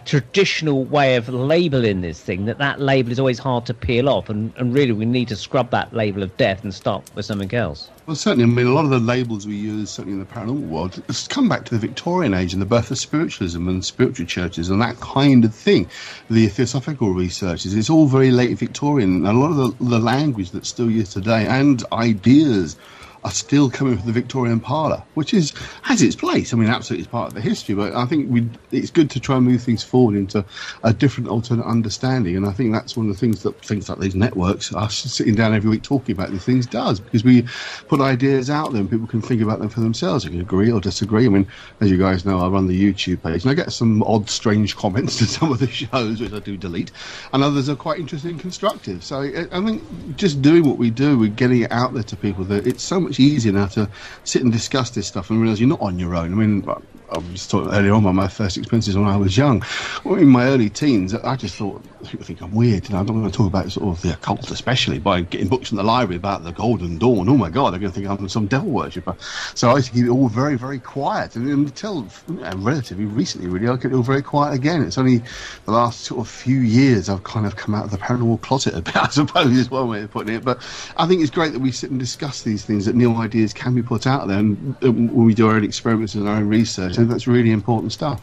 traditional way of labelling this thing that label is always hard to peel off, and really we need to scrub that label of death and start with something else. Well, certainly, I mean, a lot of the labels we use, certainly in the paranormal world, it's come back to the Victorian age and the birth of spiritualism and spiritual churches and that kind of thing. The theosophical researches, it's all very late Victorian. A lot of the language that's still used today and ideas are still coming from the Victorian parlour, which has its place. I mean, absolutely it's part of the history, but I think it's good to try and move things forward into a different alternate understanding, and I think that's one of the things that things like these networks, us sitting down every week talking about these things, does, because we put ideas out there and people can think about them for themselves. They can agree or disagree. I mean, as you guys know, I run the YouTube page, and I get some odd, strange comments to some of the shows, which I do delete, and others are quite interesting and constructive. So I think just doing what we do, we're getting it out there to people, that it's so much easier now to sit and discuss this stuff and realise you're not on your own. I mean, I was talking earlier on about my first experiences when I was young. Well, in my early teens, I just thought, people think I'm weird. I don't want to talk about sort of the occult, especially by getting books from the library about the Golden Dawn. Oh my God, they're going to think I'm some devil worshipper. So I used to keep it all very, very quiet. And until relatively recently, really, I kept it all very quiet again. It's only the last sort of few years I've kind of come out of the paranormal closet a bit, I suppose is one way of putting it. But I think it's great that we sit and discuss these things, that new ideas can be put out there, and when we do our own experiments and our own research, I think that's really important stuff.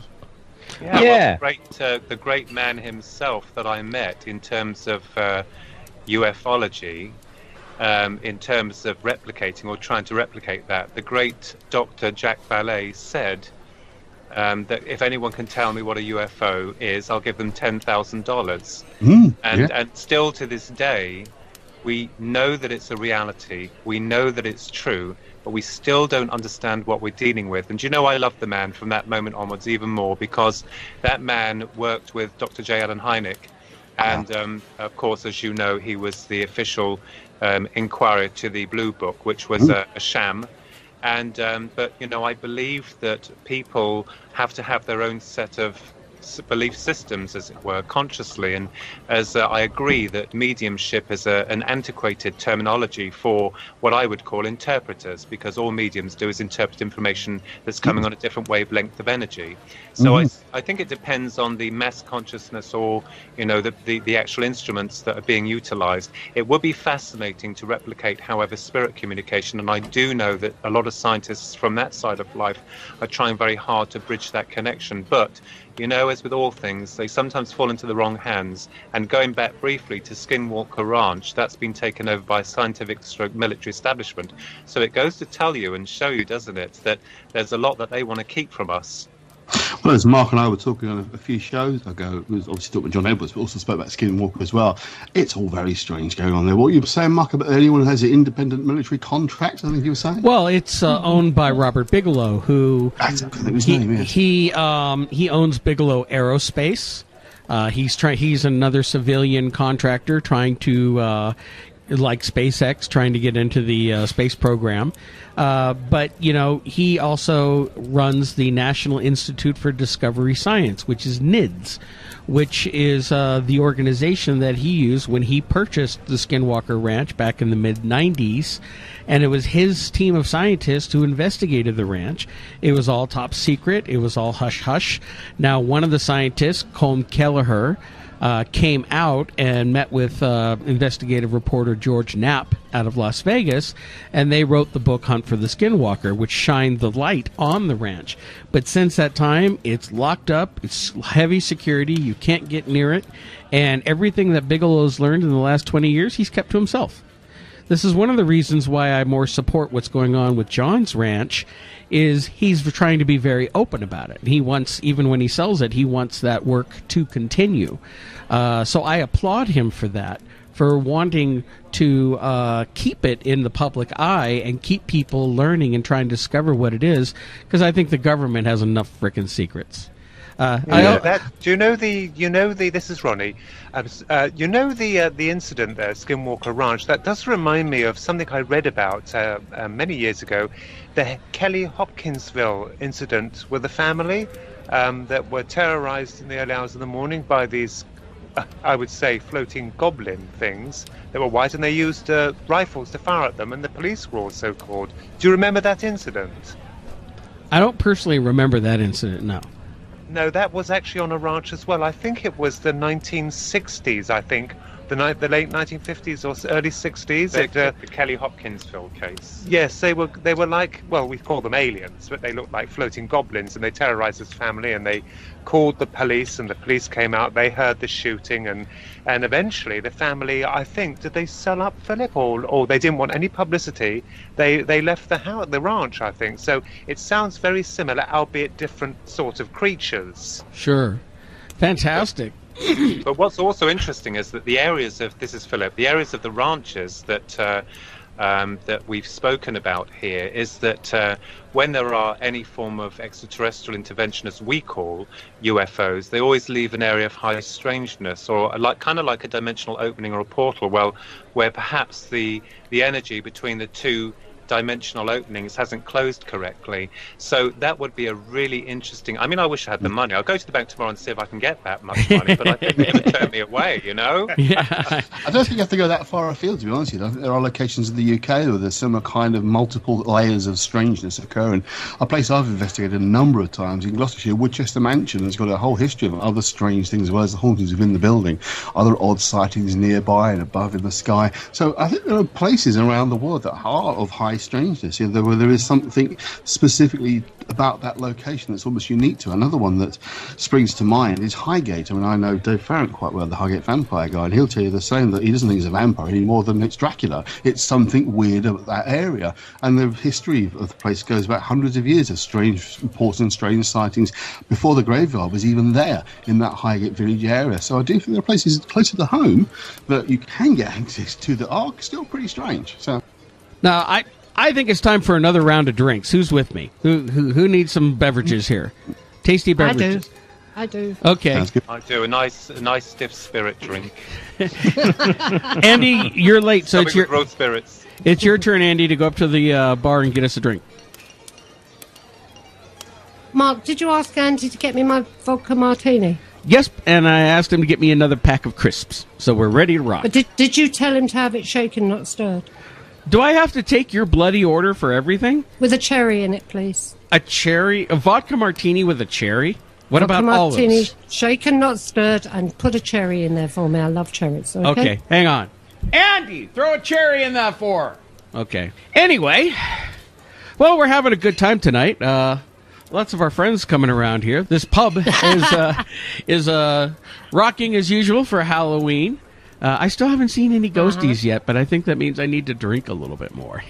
Yeah. Well, the great man himself that I met in terms of ufology, in terms of replicating or trying to replicate that, the great Dr. Jack Ballet said that if anyone can tell me what a UFO is, I'll give them $10,000. And still to this day, we know that it's a reality. We know that it's true, but we still don't understand what we're dealing with. And you know, I love the man from that moment onwards even more, because that man worked with Dr. J. Allen Hynek. And of course, as you know, he was the official inquirer to the Blue Book, which was a sham. And but you know, I believe that people have to have their own set of belief systems, as it were, consciously. And as I agree that mediumship is an antiquated terminology for what I would call interpreters, because all mediums do is interpret information that's coming on a different wavelength of energy. So I think it depends on the mass consciousness, or you know, the actual instruments that are being utilized. It would be fascinating to replicate, however, spirit communication, and I do know that a lot of scientists from that side of life are trying very hard to bridge that connection. But you know, as with all things, they sometimes fall into the wrong hands. And going back briefly to Skinwalker Ranch, that's been taken over by a scientific stroke military establishment. So it goes to tell you and show you, doesn't it, that there's a lot that they want to keep from us. Well, as Mark and I were talking on a few shows ago, we was obviously talking with John Edwards, but also spoke about Skinwalker as well. It's all very strange going on there. What you were saying, Mark, about anyone who has an independent military contract, I think you were saying? Well, it's owned by Robert Bigelow, who he owns Bigelow Aerospace. He's another civilian contractor trying to like SpaceX, trying to get into the space program. But, you know, he also runs the National Institute for Discovery Science, which is NIDS, which is the organization that he used when he purchased the Skinwalker Ranch back in the mid-90s. And it was his team of scientists who investigated the ranch. It was all top secret. It was all hush-hush. Now, one of the scientists, Colm Kelleher, came out and met with investigative reporter George Knapp out of Las Vegas, and they wrote the book Hunt for the Skinwalker, which shined the light on the ranch. But since that time, it's locked up, it's heavy security, you can't get near it, and everything that Bigelow's learned in the last 20 years, he's kept to himself. This is one of the reasons why I more support what's going on with John's ranch, is he's trying to be very open about it. He wants, even when he sells it, he wants that work to continue. So I applaud him for that, for wanting to keep it in the public eye and keep people learning and trying to discover what it is, because I think the government has enough frickin' secrets. Do you know the? This is Ronnie. You know the incident there, Skinwalker Ranch. That does remind me of something I read about many years ago, the Kelly Hopkinsville incident with the family that were terrorized in the early hours of the morning by these, I would say, floating goblin things. They were white and they used rifles to fire at them, and the police were also called. Do you remember that incident? I don't personally remember that incident, no. No, that was actually on a ranch as well. I think it was the 1960s, I think. The late 1950s or early 60s. The Kelly Hopkinsville case. Yes, they were like, well, we call them aliens, but they looked like floating goblins, and they terrorized this family, and they called the police, and the police came out. They heard the shooting, and eventually the family, I think, did they sell up, Philip, or they didn't want any publicity? They left the ranch, I think. So it sounds very similar, albeit different sort of creatures. Sure, fantastic. But what's also interesting is that the areas of the ranches that we've spoken about here is that when there are any form of extraterrestrial intervention, as we call UFOs, they always leave an area of high strangeness, or kind of like a dimensional opening or a portal, where perhaps the energy between the two dimensional openings hasn't closed correctly. So that would be a really interesting. I mean, I wish I had the money. I'll go to the bank tomorrow and see if I can get that much money, but I think they're going to turn me away, you know? Yeah. I don't think you have to go that far afield, to be honest with you. I think there are locations in the UK where there's similar kind of multiple layers of strangeness occurring. A place I've investigated a number of times in Gloucestershire, Woodchester Mansion, has got a whole history of other strange things as well as the hauntings within the building, other odd sightings nearby and above in the sky. So I think there are places around the world that are of high strangeness, you know, where there is something specifically about that location that's almost unique to. Another one that springs to mind is Highgate. I mean, I know Dave Farrant quite well, the Highgate vampire guy, and he'll tell you the same, that he doesn't think it's a vampire any more than it's Dracula. It's something weird about that area. And the history of the place goes back hundreds of years of strange reports and strange sightings before the graveyard was even there in that Highgate village area. So I do think there are places closer to home that you can get access to that are still pretty strange. So Now, I think it's time for another round of drinks. Who's with me? Who needs some beverages here? Tasty beverages. I do. Okay. I do a nice stiff spirit drink. Andy, you're late, so it's your growth spirits. It's your turn, Andy, to go up to the bar and get us a drink. Mark, did you ask Andy to get me my vodka martini? Yes, and I asked him to get me another pack of crisps, so we're ready to rock. But did you tell him to have it shaken, not stirred? Do I have to take your bloody order for everything? With a cherry in it, please. A vodka martini with a cherry? What vodka about martini, olives? Shaken, not stirred, and put a cherry in there for me. I love cherries. Okay, hang on. Andy, throw a cherry in that for her. Okay. Anyway, well, we're having a good time tonight. Lots of our friends coming around here. This pub is rocking as usual for Halloween. I still haven't seen any ghosties yet, but I think that means I need to drink a little bit more.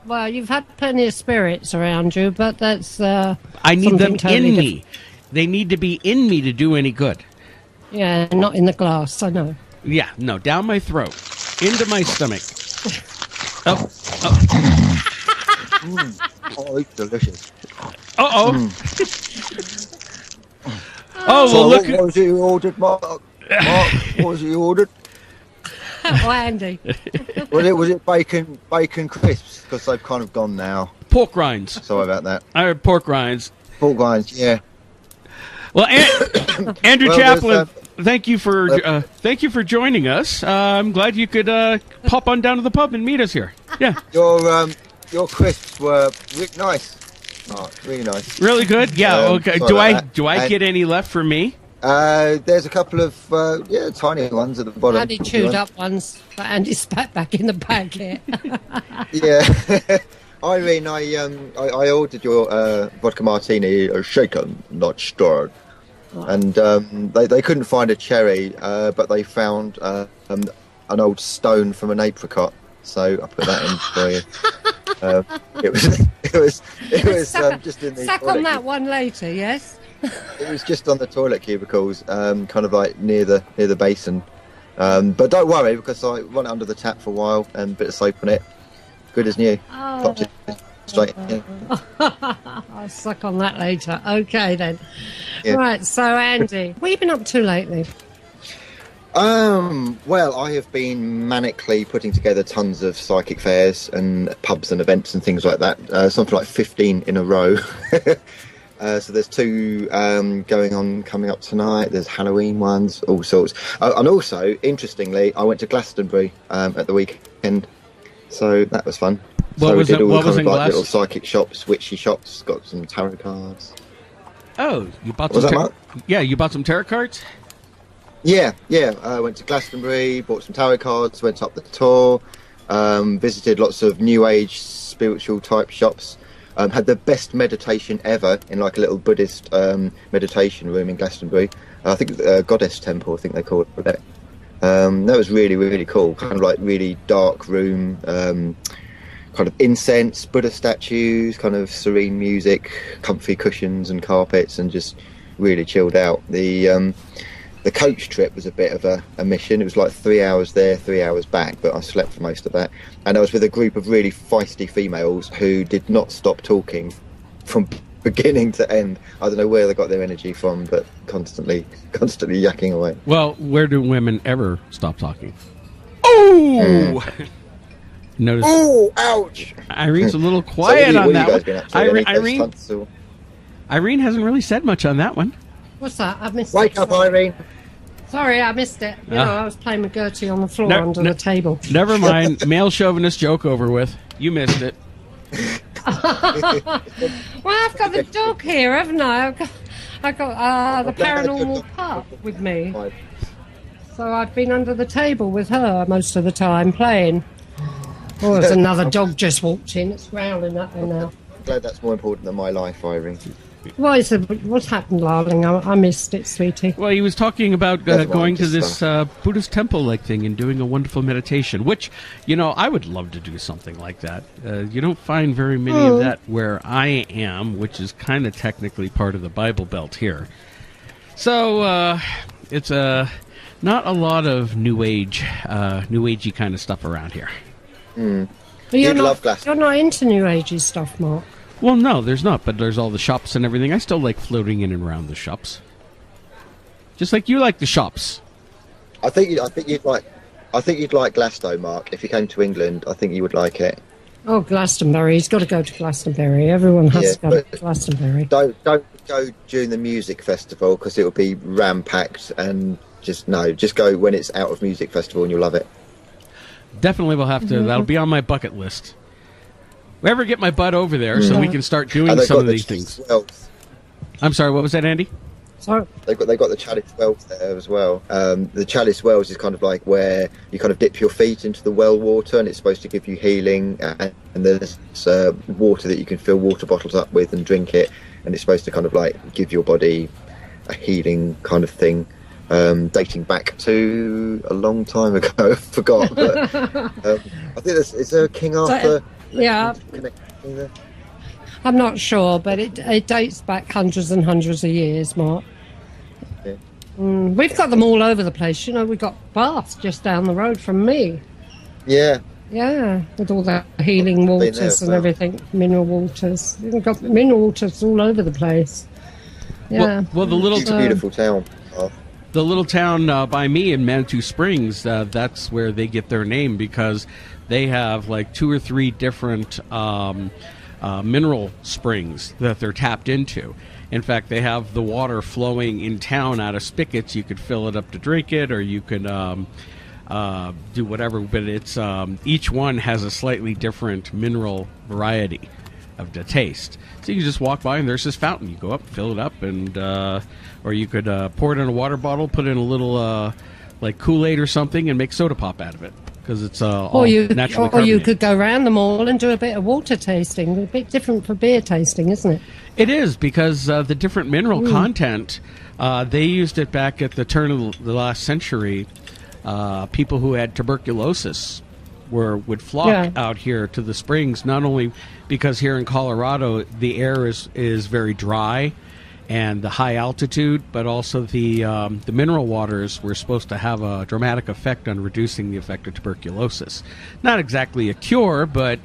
Well, you've had plenty of spirits around you, but that's I need them totally in me. They need to be in me to do any good. Yeah, not in the glass, I know. Yeah, no, down my throat, into my stomach. Oh. Oh, it's delicious. Uh-oh. Oh, So well, look. what was it you ordered, Mark? Mark, what was it you ordered? Oh, Andy. Was it bacon crisps? Because they've kind of gone now. Pork rinds. Sorry about that. I heard pork rinds. Pork rinds, yeah. Well, Andrew Well, Chaplin, thank you for joining us. I'm glad you could pop on down to the pub and meet us here. Yeah. Your crisps were really nice. Oh, really nice. Really good. Yeah. Okay. Do I And get any left for me? There's a couple of tiny ones at the bottom. Andy chewed up ones, but Andy spat back in the packet. Yeah. Irene, I ordered your vodka martini shaken, not stirred. And they couldn't find a cherry, but they found an old stone from an apricot. So I put that in for you. It was just in the Suck on that one later, yes? It was just on the toilet cubicles, kind of like near the basin. But don't worry, because I run it under the tap for a while and a bit of soap on it. Good as new. Popped it straight in. I'll suck on that later. Okay then. Yeah. Right, so Andy, what have you been up to lately? Well, I have been manically putting together tons of psychic fairs and pubs and events and things like that. Something like 15 in a row. So there's 2 coming up tonight. There's Halloween ones, all sorts. And also, interestingly, I went to Glastonbury at the weekend, so that was fun. What was did it? all What was kind in of like Glas? little psychic shops, witchy shops. Got some tarot cards. Oh, you bought Was some. that Mark? Yeah, you bought some tarot cards. Yeah. I went to Glastonbury, bought some tarot cards, went up the tour, visited lots of new age spiritual type shops. Had the best meditation ever in like a little Buddhist meditation room in Glastonbury. I think Goddess Temple, I think they call it. That was really, really cool. Kind of like really dark room, kind of incense, Buddha statues, kind of serene music, comfy cushions and carpets, and just really chilled out. The coach trip was a bit of a mission. It was like 3 hours there, 3 hours back, but I slept for most of that. And I was with a group of really feisty females who did not stop talking from beginning to end. I don't know where they got their energy from, but constantly yakking away. Well, where do women ever stop talking? Oh! Notice. Oh, ouch! Irene's a little quiet on that one. Irene Irene hasn't really said much on that one. What's that? I missed Wake it. up, Irene. Sorry, I missed it. You know, I was playing with Gertie on the floor under the table. Never mind. Male chauvinist joke over with. You missed it. Well, I've got the dog here, haven't I? I've got the paranormal pup with me. So I've been under the table with her most of the time playing. Oh, there's another dog just walked in. It's growling at me now. I'm glad that's more important than my life, Irene. What's happened, darling? I missed it, sweetie. Well, he was talking about going to this Buddhist temple-like thing and doing a wonderful meditation, which, you know, I would love to do something like that. You don't find very many of that where I am, which is kind of technically part of the Bible Belt here. So, it's not a lot of New Agey kind of stuff around here. But you're not into New Agey stuff, Mark. Well, no, there's not, but there's all the shops and everything. I still like floating in and around the shops. Just like you like the shops. I think you'd like Glasgow, Mark. If you came to England, I think you would like it. Oh, Glastonbury. He's got to go to Glastonbury. Everyone has to go to Glastonbury. Don't go during the music festival because it'll be ram-packed, and just go when it's out of music festival and you'll love it. Definitely will have to. That'll be on my bucket list. We ever get my butt over there so we can start doing some of these things. I'm sorry, what was that, Andy? Sorry. They've got the Chalice Wells there as well. The Chalice Wells is kind of like where you kind of dip your feet into the well water, and it's supposed to give you healing. And there's water that you can fill water bottles up with and drink it, and it's supposed to kind of like give your body a healing kind of thing. Dating back to a long time ago, I forgot. But I think is there a King Arthur? Yeah, I'm not sure, but it dates back hundreds and hundreds of years, Mark. Yeah. We've got them all over the place. You know, we've got Bath just down the road from me. Yeah. Yeah, with all the healing waters and everything, mineral waters. We've got mineral waters all over the place. Yeah. Well, it's a beautiful town. The little town by me in Manitou Springs, that's where they get their name because they have like 2 or 3 different mineral springs that they're tapped into. In fact, they have the water flowing in town out of spigots. You could fill it up to drink it, or you could do whatever. But it's each one has a slightly different mineral variety of the taste. So you can just walk by and there's this fountain. You go up, fill it up, and or you could pour it in a water bottle, put in a little like Kool-Aid or something, and make soda pop out of it. Because it's all naturally carbonated. Or you could go around them all and do a bit of water tasting. A bit different for beer tasting, isn't it? It is, because the different mineral content, they used it back at the turn of the last century. People who had tuberculosis would flock out here to the springs, not only because here in Colorado the air is very dry and the high altitude, but also the mineral waters were supposed to have a dramatic effect on reducing the effect of tuberculosis. Not exactly a cure, but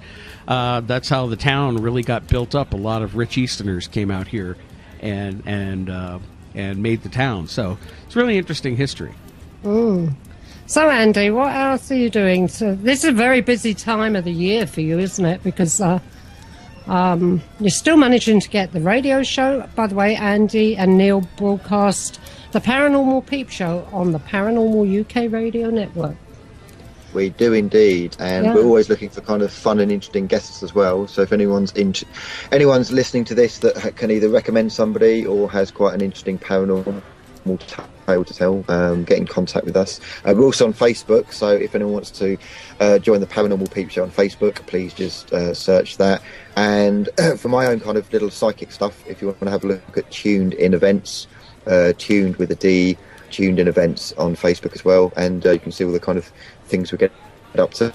that's how the town really got built up. A lot of rich Easterners came out here and made the town. So it's really interesting history. So, Andy, what else are you doing? So this is a very busy time of the year for you, isn't it? Because you're still managing to get the radio show. By the way, Andy and Neil broadcast the Paranormal Peep Show on the Paranormal UK Radio Network. We do indeed, and we're always looking for kind of fun and interesting guests as well. So if anyone's listening to this that can either recommend somebody or has quite an interesting paranormal tale to tell, get in contact with us. We're also on Facebook, so if anyone wants to join the Paranormal Peep Show on Facebook, please just search that. And for my own kind of little psychic stuff, if you want to have a look at Tuned In Events, Tuned with a D, Tuned In Events on Facebook as well, and you can see all the kind of things we get up to.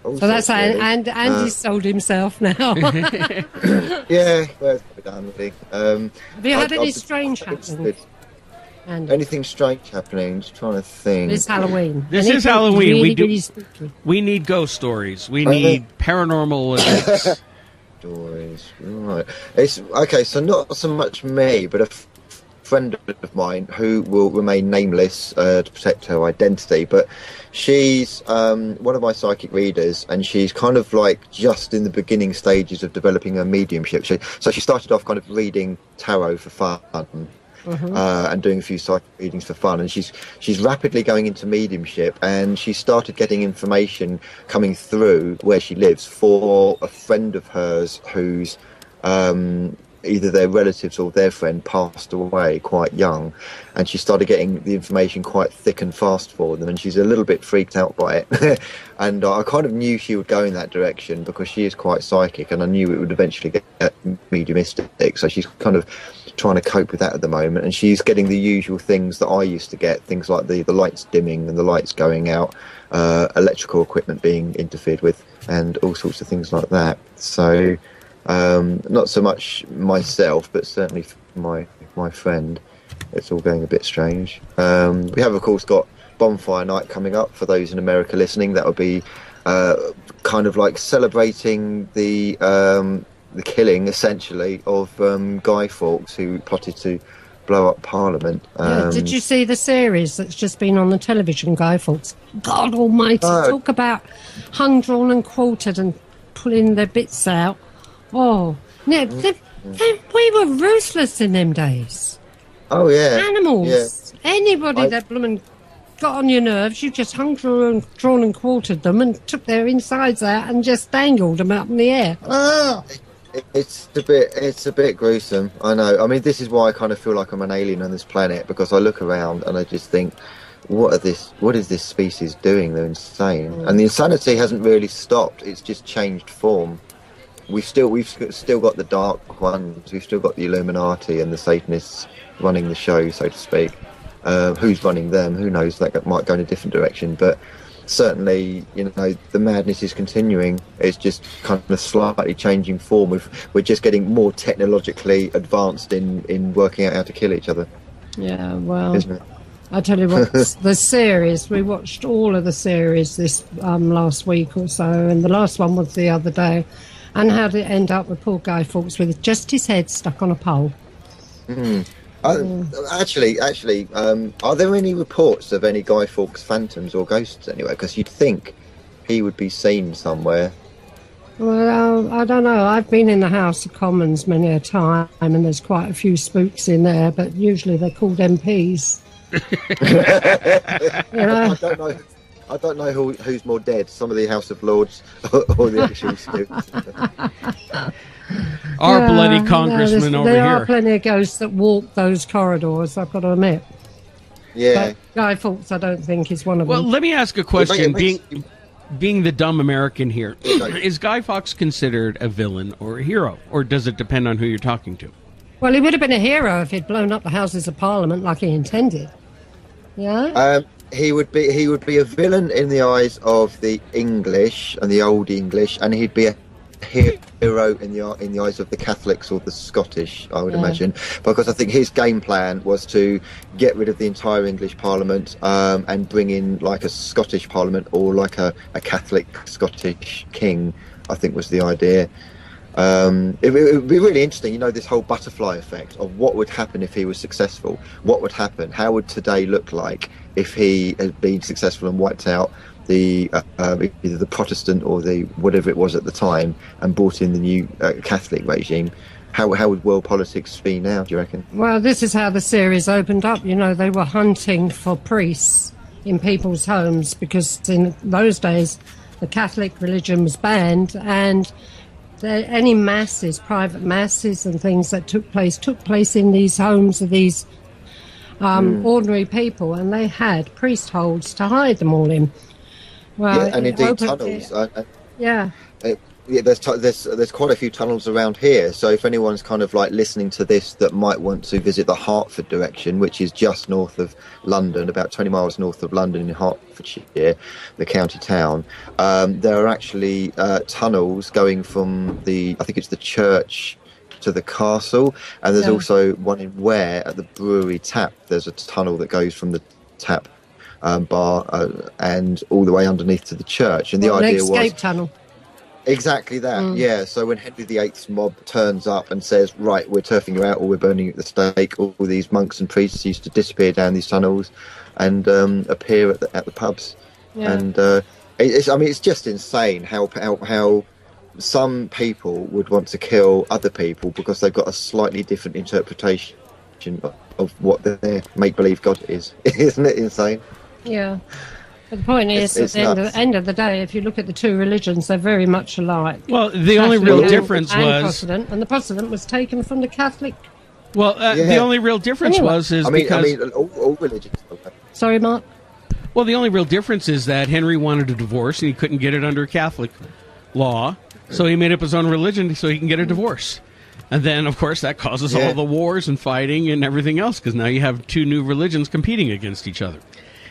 So that's really. And Andy sold himself now. Yeah, well, it's probably done really. Have you had any strange happenings? Anything strange happening? Just trying to think. It's Halloween. This is Halloween. We need ghost stories. We need paranormal events. Stories, right? It's okay. So not so much me, but friend of mine who will remain nameless to protect her identity, but she's one of my psychic readers, and she's kind of like just in the beginning stages of developing her mediumship. So she started off kind of reading tarot for fun. And doing a few psychic readings for fun, and she's rapidly going into mediumship, and she started getting information coming through where she lives for a friend of hers who's either their relatives or their friend passed away quite young, and she started getting the information quite thick and fast for them, and she's a little bit freaked out by it. And I kind of knew she would go in that direction because she is quite psychic, and I knew it would eventually get mediumistic, so she's kind of trying to cope with that at the moment, and she's getting the usual things that I used to get, things like the lights dimming and the lights going out, electrical equipment being interfered with, and all sorts of things like that. So not so much myself, but certainly for my friend, it's all going a bit strange. We have of course got bonfire night coming up for those in America listening. That will be kind of like celebrating the killing, essentially, of Guy Fawkes, who plotted to blow up Parliament. Did you see the series that's just been on the television, Guy Fawkes? God almighty, talk about hung, drawn and quartered and pulling their bits out. Oh, yeah, we were ruthless in them days. Oh, yeah. Animals. Yeah. Anybody that blooming got on your nerves, you just hung, drawn and quartered them and took their insides out and just dangled them up in the air. Oh. It's a bit gruesome, I know. I mean, this is why I kind of feel like I'm an alien on this planet, because I look around and I just think, what is this species doing? They're insane. And the insanity hasn't really stopped, it's just changed form. We've still got the dark ones, we've still got the Illuminati and the Satanists running the show, so to speak. Who's running them? Who knows? That might go in a different direction, but certainly, the madness is continuing. It's just kind of slightly changing form. We're just getting more technologically advanced in working out how to kill each other. Yeah, well, isn't it? I tell you what, the series, we watched all of the series this last week or so, and the last one was the other day. And how did it end up with poor Guy Fawkes with just his head stuck on a pole? Actually, are there any reports of any Guy Fawkes phantoms or ghosts anywhere? Because you'd think he would be seen somewhere. Well, I don't know. I've been in the House of Commons many a time, and there's quite a few spooks in there, but usually they're called MPs. I don't know who's more dead, some of the House of Lords or the actual spooks. Our bloody congressman over here. There are plenty of ghosts that walk those corridors, I've got to admit. Yeah. But Guy Fawkes, I don't think, is one of them. Well, let me ask a question. Being the dumb American here, is Guy Fawkes considered a villain or a hero? Or does it depend on who you're talking to? Well, he would have been a hero if he'd blown up the Houses of Parliament like he intended. Yeah? He would be a villain in the eyes of the English and the Old English, and he'd be a hero in the eyes of the Catholics or the Scottish, I would imagine, because I think his game plan was to get rid of the entire English Parliament and bring in like a Scottish Parliament or like a Catholic Scottish king, I think was the idea. It would be really interesting, this whole butterfly effect of what would happen if he was successful. What would happen? How would today look like if he had been successful and wiped out the either the Protestant or the whatever it was at the time and brought in the new Catholic regime? How would world politics be now, do you reckon? Well, this is how the series opened up. They were hunting for priests in people's homes because in those days the Catholic religion was banned, and any masses, private masses and things that took place in these homes of these ordinary people, and they had priest holes to hide them all in. Well, and indeed tunnels. There's quite a few tunnels around here, so if anyone's kind of like listening to this that might want to visit the Hertford direction, which is just north of London, about 20 miles north of London in Hertfordshire, the county town, there are actually tunnels going from I think it's the church to the castle, and there's also one in Ware at the brewery tap. There's a tunnel that goes from the tap bar and all the way underneath to the church, and the idea was escape tunnel. Exactly that, yeah. So when Henry VIII's mob turns up and says, right, we're turfing you out or we're burning you at the stake, all these monks and priests used to disappear down these tunnels and appear at the pubs. Yeah. And it's just insane how some people would want to kill other people because they've got a slightly different interpretation of what their make-believe God is. Isn't it insane? Yeah. But the point is, at the end of the day, if you look at the two religions, they're very much alike. Well, the only real difference was... And the Protestant was taken from the Catholic. Well, the only real difference because... all religions... Sorry, Mark? Well, the only real difference is that Henry wanted a divorce and he couldn't get it under Catholic law, so he made up his own religion so he can get a divorce. And then, of course, that causes all the wars and fighting and everything else, because now you have two new religions competing against each other.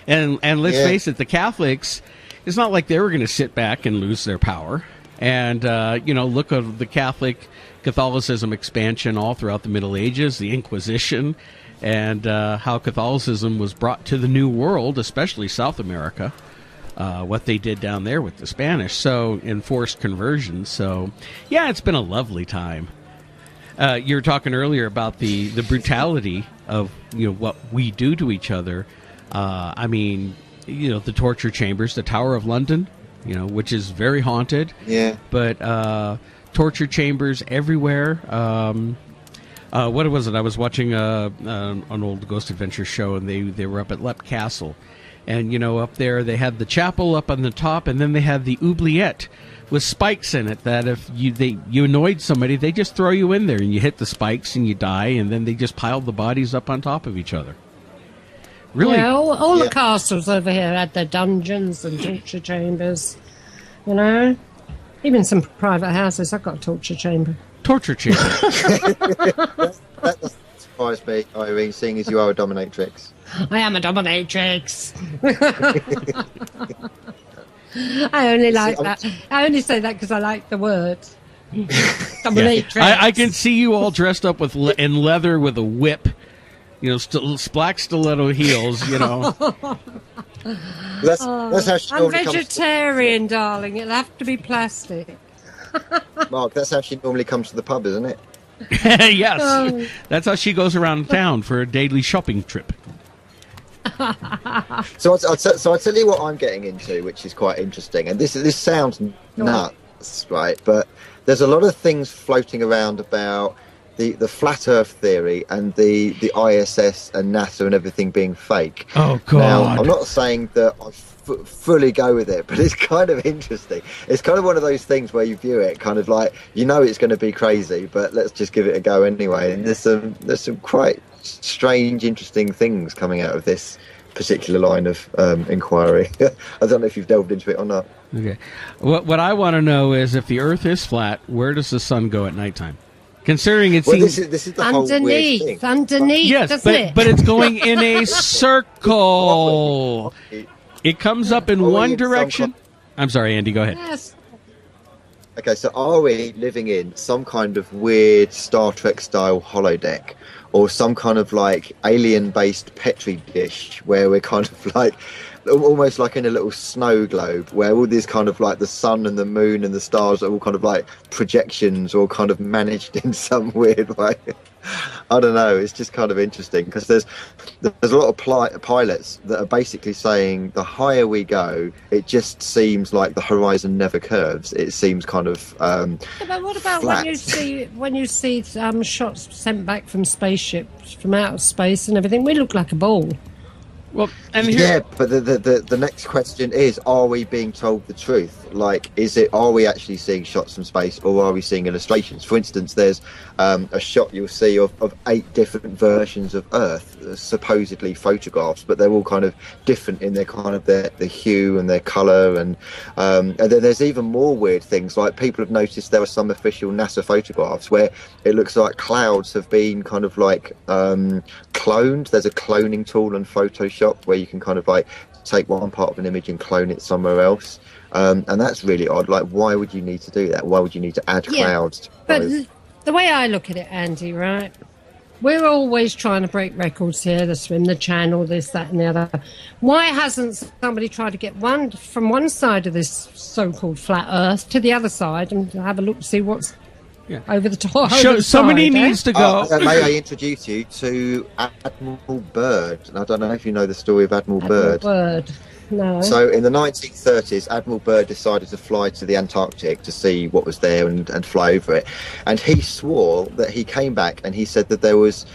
And let's face it, the Catholics, it's not like they were going to sit back and lose their power. And, look at the Catholicism expansion all throughout the Middle Ages, the Inquisition, and how Catholicism was brought to the New World, especially South America, what they did down there with the Spanish, so enforced conversions. So, yeah, it's been a lovely time. You were talking earlier about the brutality of what we do to each other. The torture chambers, the Tower of London, which is very haunted. Yeah. But torture chambers everywhere. What was it? I was watching an old Ghost Adventure show, and they were up at Lep Castle. And, up there they had the chapel up on the top, and then they had the oubliette with spikes in it that if you annoyed somebody, they just throw you in there, and you hit the spikes and you die, and then they just piled the bodies up on top of each other. Really? Yeah, all the castles over here had their dungeons and torture chambers, Even some private houses have got a torture chamber. Torture chamber. That doesn't surprise me, Irene, seeing as you are a dominatrix. I am a dominatrix. I only like that. I only say that because I like the word. Dominatrix. Yeah. I can see you all dressed up in leather with a whip, black stiletto heels, That's how she I'm vegetarian, darling. It'll have to be plastic. Mark, that's how she normally comes to the pub, isn't it? Yes. That's how she goes around town for a daily shopping trip. So I'll tell you what I'm getting into, which is quite interesting. And this sounds nuts, right? But there's a lot of things floating around about the flat Earth theory and the ISS and NASA and everything being fake. Oh, God. Now, I'm not saying that I fully go with it, but it's kind of interesting. It's kind of one of those things where you view it kind of like, it's going to be crazy, but let's just give it a go anyway. And there's some quite strange, interesting things coming out of this particular line of inquiry. I don't know if you've delved into it or not. Okay. What I want to know is, if the Earth is flat, where does the sun go at nighttime? Considering it seems... This is the whole weird thing. Underneath, yes, but it's going in a circle. It comes up in one direction. I'm sorry, Andy, go ahead. Yes. Okay, so are we living in some kind of weird Star Trek style holodeck, or some kind of like alien based petri dish where we're kind of like almost like in a little snow globe where all these kind of like the sun and the moon and the stars are all kind of like projections or kind of managed in some weird way? I don't know. It's just kind of interesting because there's a lot of pilots that are basically saying the higher we go, it just seems like the horizon never curves. It seems kind of but what about flat. when you see shots sent back from spaceships from outer space and everything? We look like a ball. Well, but the next question is: are we being told the truth? Like, are we actually seeing shots from space, or are we seeing illustrations? For instance, there's a shot you'll see of 8 different versions of Earth, supposedly photographs, but they're all kind of different in their kind of their hue and their colour, and then there's even more weird things. Like, people have noticed there are some official NASA photographs where it looks like clouds have been kind of like cloned. There's a cloning tool on Photoshop where you can kind of like take one part of an image and clone it somewhere else, and that's really odd. Like, why would you need to do that? Why would you need to add clouds to but the way I look at it, Andy, right, We're always trying to break records here, the swim, the channel, this, that, and the other. Why hasn't somebody tried to get one from one side of this so-called flat Earth to the other side and have a look, see what's over the top? Somebody needs to go. May I introduce you to Admiral Byrd? I don't know if you know the story of Admiral Byrd. No. So in the 1930s, Admiral Byrd decided to fly to the Antarctic to see what was there and fly over it. And he swore that he came back and he said that there was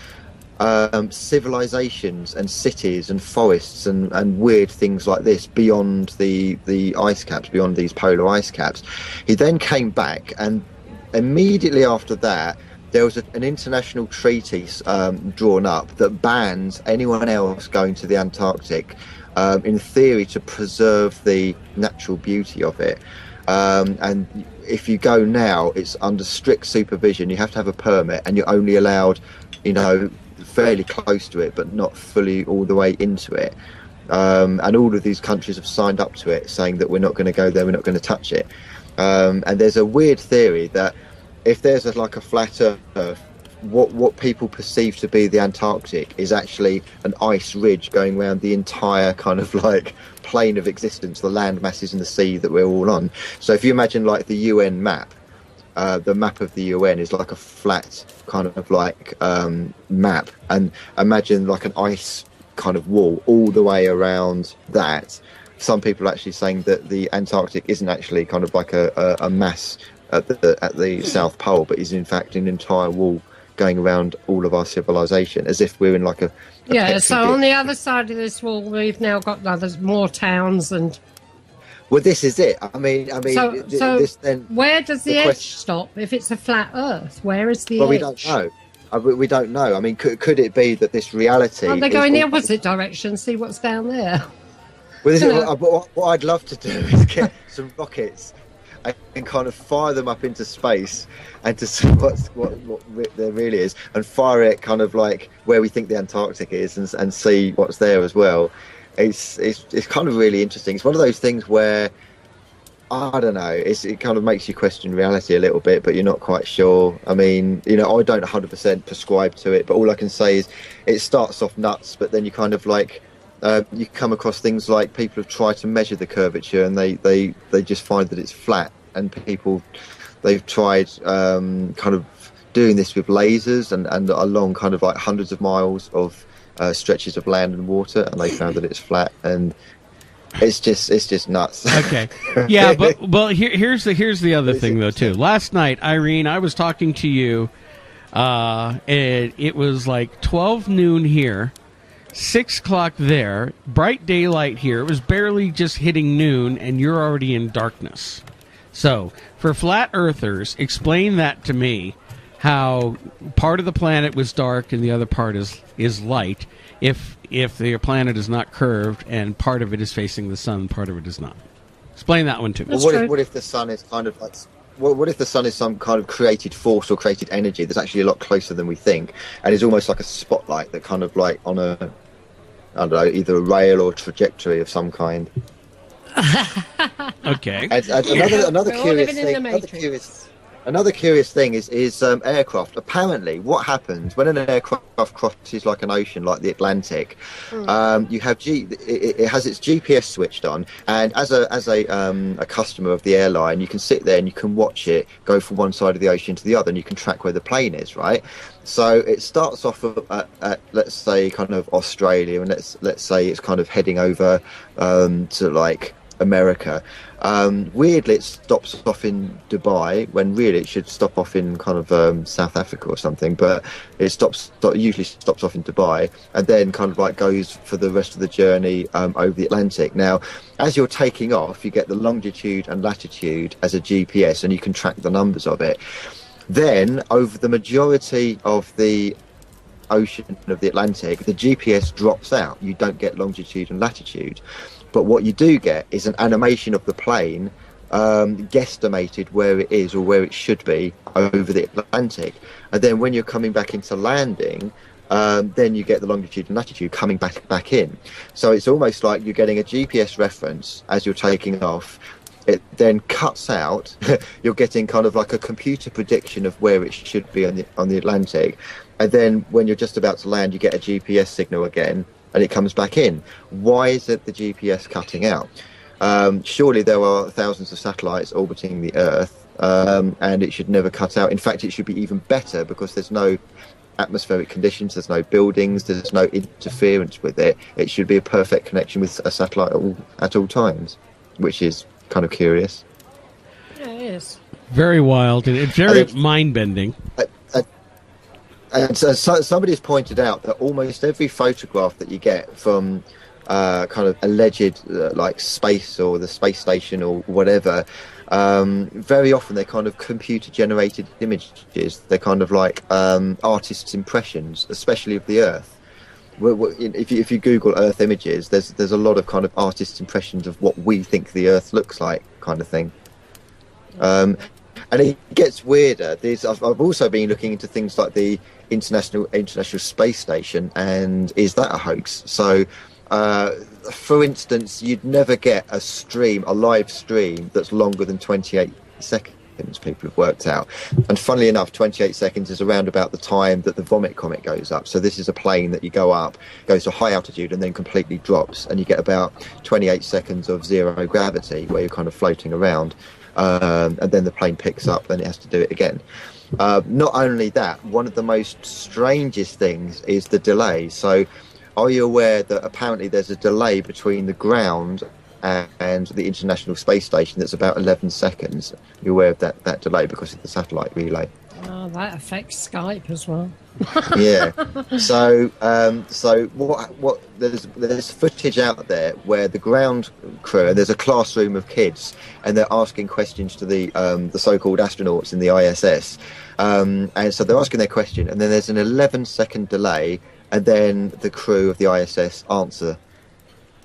civilizations and cities and forests and weird things like this beyond the ice caps, beyond these polar ice caps. He then came back, and immediately after that, there was an international treaty drawn up that bans anyone else going to the Antarctic, in theory, to preserve the natural beauty of it. And if you go now, it's under strict supervision. You have to have a permit, and you're only allowed, fairly close to it, but not fully all the way into it. And all of these countries have signed up to it, saying that we're not going to go there, we're not going to touch it. And there's a weird theory that if there's a flat Earth, what people perceive to be the Antarctic is actually an ice ridge going around the entire kind of plane of existence, the land masses and the sea that we're all on. So if you imagine the UN map, the map of the UN is like a flat kind of map, and imagine an ice kind of wall all the way around that. Some people are actually saying that the Antarctic isn't actually kind of like a mass at the South Pole, but is in fact an entire wall going around all of our civilization, as if we're in a so on the other side of this wall, we've now got more towns and. Well, this is it. I mean, so this then. Where does the edge stop if it's a flat Earth? Where is the edge? Well, we don't know. We don't know. I mean, could it be that this reality? Oh, they go in the opposite direction. See what's down there. Well, what I'd love to do is get some rockets and kind of fire them up into space, and to see what there really is, and fire it kind of where we think the Antarctic is, and see what's there as well. It's kind of really interesting. It's one of those things where I don't know. It kind of makes you question reality a little bit, but you're not quite sure. I mean, I don't 100% prescribe to it, but all I can say is it starts off nuts, but then you kind of you come across things like people have tried to measure the curvature, and they just find that it's flat. And they've tried kind of doing this with lasers and along kind of hundreds of miles of stretches of land and water, and they found that it's flat, and it's just nuts. Okay, yeah, but here's the other thing though too. Last night, Irene, I was talking to you, and it was 12 noon here. 6 o'clock there, bright daylight here. It was barely just hitting noon, and you're already in darkness. So, for flat earthers, explain that to me, how part of the planet was dark and the other part is light, if the planet is not curved and part of it is facing the sun, part of it is not. Explain that one to me. Well, what if the sun is kind of what if the sun is some kind of created force or created energy that's actually a lot closer than we think, and is almost like a spotlight that kind of on a, I don't know, either a rail or trajectory of some kind. Okay. Another curious thing is aircraft. Apparently, what happens when an aircraft crosses an ocean like the Atlantic? You have it has its GPS switched on, and as a customer of the airline, you can sit there and you can watch it go from one side of the ocean to the other, and you can track where the plane is. Right. So it starts off at let's say kind of Australia, and let's say it's kind of heading over to America. Weirdly, it stops off in Dubai when really it should stop off in kind of South Africa or something, but it usually stops off in Dubai, and then kind of goes for the rest of the journey over the Atlantic. Now, as you're taking off, you get the longitude and latitude as a GPS, and you can track the numbers of it. Then, over the majority of the ocean of the Atlantic, the GPS drops out. You don't get longitude and latitude. But what you do get is an animation of the plane guesstimated where it is or where it should be over the Atlantic. And then when you're coming back into landing, then you get the longitude and latitude coming back in. So it's almost like you're getting a GPS reference as you're taking off. it then cuts out. You're getting kind of like a computer prediction of where it should be on the Atlantic, and then when you're just about to land, you get a GPS signal again, and it comes back in. Why is it the GPS cutting out? Surely there are thousands of satellites orbiting the Earth, and it should never cut out. In fact, it should be even better because there's no atmospheric conditions, there's no buildings, there's no interference with it. It should be a perfect connection with a satellite at all times, which is kind of curious. Yeah, it is. Very wild, and it's very mind-bending. And so somebody's pointed out that almost every photograph that you get from kind of alleged like space or the space station or whatever, very often they're kind of computer-generated images. They're kind of like artists' impressions, especially of the Earth. If you Google Earth images, there's a lot of kind of artists' impressions of what we think the Earth looks like, kind of thing. And it gets weirder. I've also been looking into things like the International Space Station, and is that a hoax? So, for instance, you'd never get a live stream that's longer than 28 seconds, people have worked out. And funnily enough, 28 seconds is around about the time that the Vomit Comet goes up. So this is a plane that you go up, goes to high altitude, and then completely drops, and you get about 28 seconds of zero gravity where you're kind of floating around. And then the plane picks up and it has to do it again. Not only that, one of the most strangest things is the delay. So are you aware that apparently there's a delay between the ground and the International Space Station that's about 11 seconds? You're aware of that delay because of the satellite relay? Oh, that affects Skype as well. Yeah. So what there's footage out there where the ground crew, and there's a classroom of kids, and they're asking questions to the so-called astronauts in the ISS, and so they're asking their question, and then there's an 11-second delay, and then the crew of the ISS answer.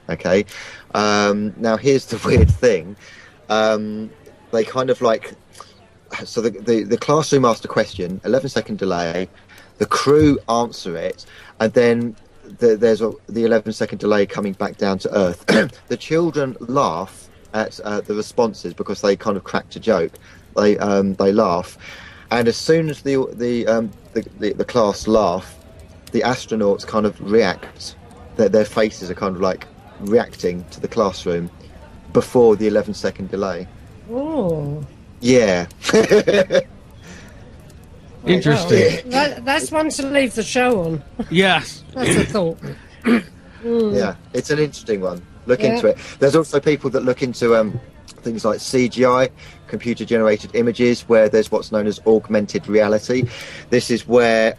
Okay. Now here's the weird thing. They kind of like. So the classroom asked a question, 11-second delay, the crew answer it, and then there's the 11-second delay coming back down to Earth. The children laugh at the responses because they kind of cracked a joke. They laugh, and as soon as the class laugh, the astronauts kind of react. Their faces are kind of like reacting to the classroom before the 11-second delay. Oh. Yeah. Interesting. That's one to leave the show on. Yes. That's a thought. Yeah, it's an interesting one. Look into it. There's also people that look into things like CGI, computer-generated images, where there's what's known as augmented reality. This is where,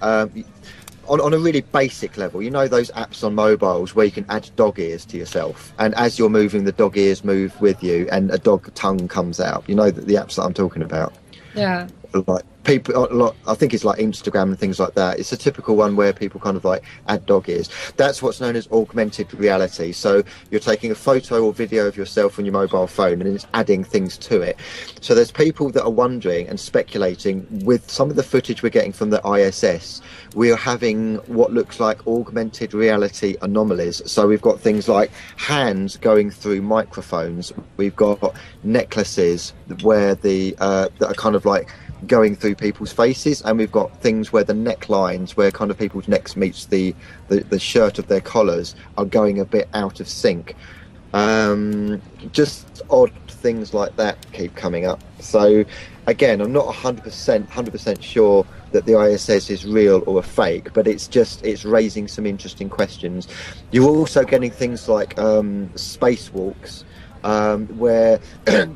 on a really basic level, you know those apps on mobiles where you can add dog ears to yourself, and as you're moving, the dog ears move with you, and a dog tongue comes out. You know the apps that I'm talking about. Yeah. Like people, I think it's like Instagram and things like that. It's a typical one where people kind of like add dog ears. That's what's known as augmented reality. So you're taking a photo or video of yourself on your mobile phone and it's adding things to it. So there's people that are wondering and speculating with some of the footage we're getting from the ISS. We are having what looks like augmented reality anomalies. So we've got things like hands going through microphones. We've got necklaces where that are kind of like going through people's faces, and we've got things where the necklines, where kind of people's necks meets the shirt of their collars, are going a bit out of sync. Just odd things like that keep coming up. So again, I'm not 100% sure that the ISS is real or a fake, but it's raising some interesting questions. You're also getting things like spacewalks, where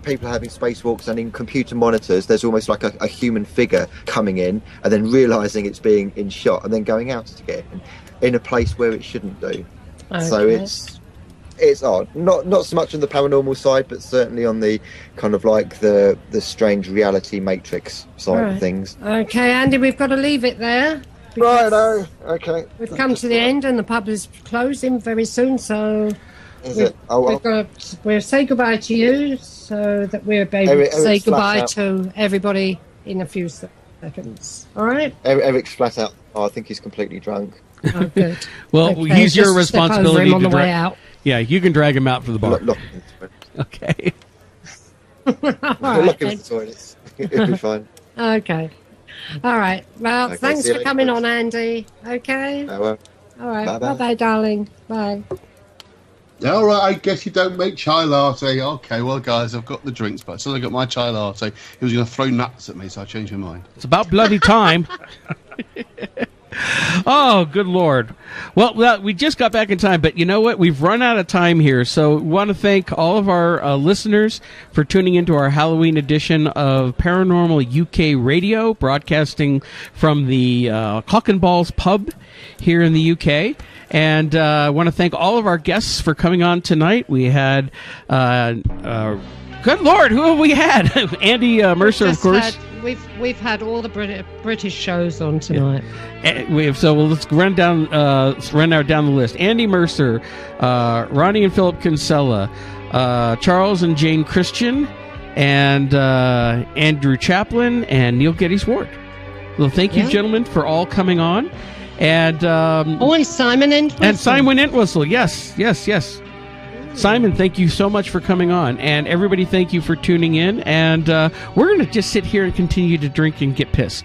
people are having spacewalks, and in computer monitors there's almost like a human figure coming in and then realizing it's being in shot and then going out again in a place where it shouldn't do. Okay. So it's odd, not so much on the paranormal side, but certainly on the kind of like the strange reality matrix side of things. Okay, Andy, we've got to leave it there. Right, okay. We've come to the end and the pub is closing very soon, so we'll say goodbye to you, so that we're able to say goodbye to everybody in a few seconds. All right? Eric's flat out. Oh, I think he's completely drunk. Oh, good. Well, okay, he's your responsibility on the way out. Yeah, you can drag him out for the bar. Okay. We'll look into the toilets. It'll be fine. Okay. All right. Well, Okay, thanks see you for later, coming folks. on, Andy. Okay. Well, All right. bye-bye. Bye-bye, darling. Bye. All right, I guess you don't make chai latte. Okay, well, guys, I've got the drinks, but still I got my chai latte. He was going to throw nuts at me, so I changed my mind. It's about bloody time. Oh, good Lord. Well, we just got back in time, but you know what? We've run out of time here, so we want to thank all of our listeners for tuning into our Halloween edition of Paranormal UK Radio, broadcasting from the Cock and Bawls pub here in the UK. And I want to thank all of our guests for coming on tonight. We had, good Lord, who have we had? Andy Mercer, of course. We've had all the British shows on tonight. Yeah. Let's run down the list. Andy Mercer, Ronnie and Philip Kinsella, Charles and Jane Christian, and Andrew Chaplin and Neil Geddes Ward. Well, thank you, gentlemen, for all coming on. And and Simon Entwistle. And Simon Entwistle, yes. Simon, thank you so much for coming on. And everybody, thank you for tuning in. And we're going to just sit here and continue to drink and get pissed.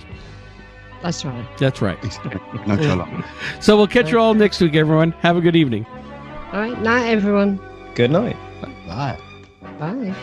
That's right. That's right. No trouble. So we'll catch you all next week, everyone. Have a good evening. All right. Night, everyone. Good night. Bye. Bye.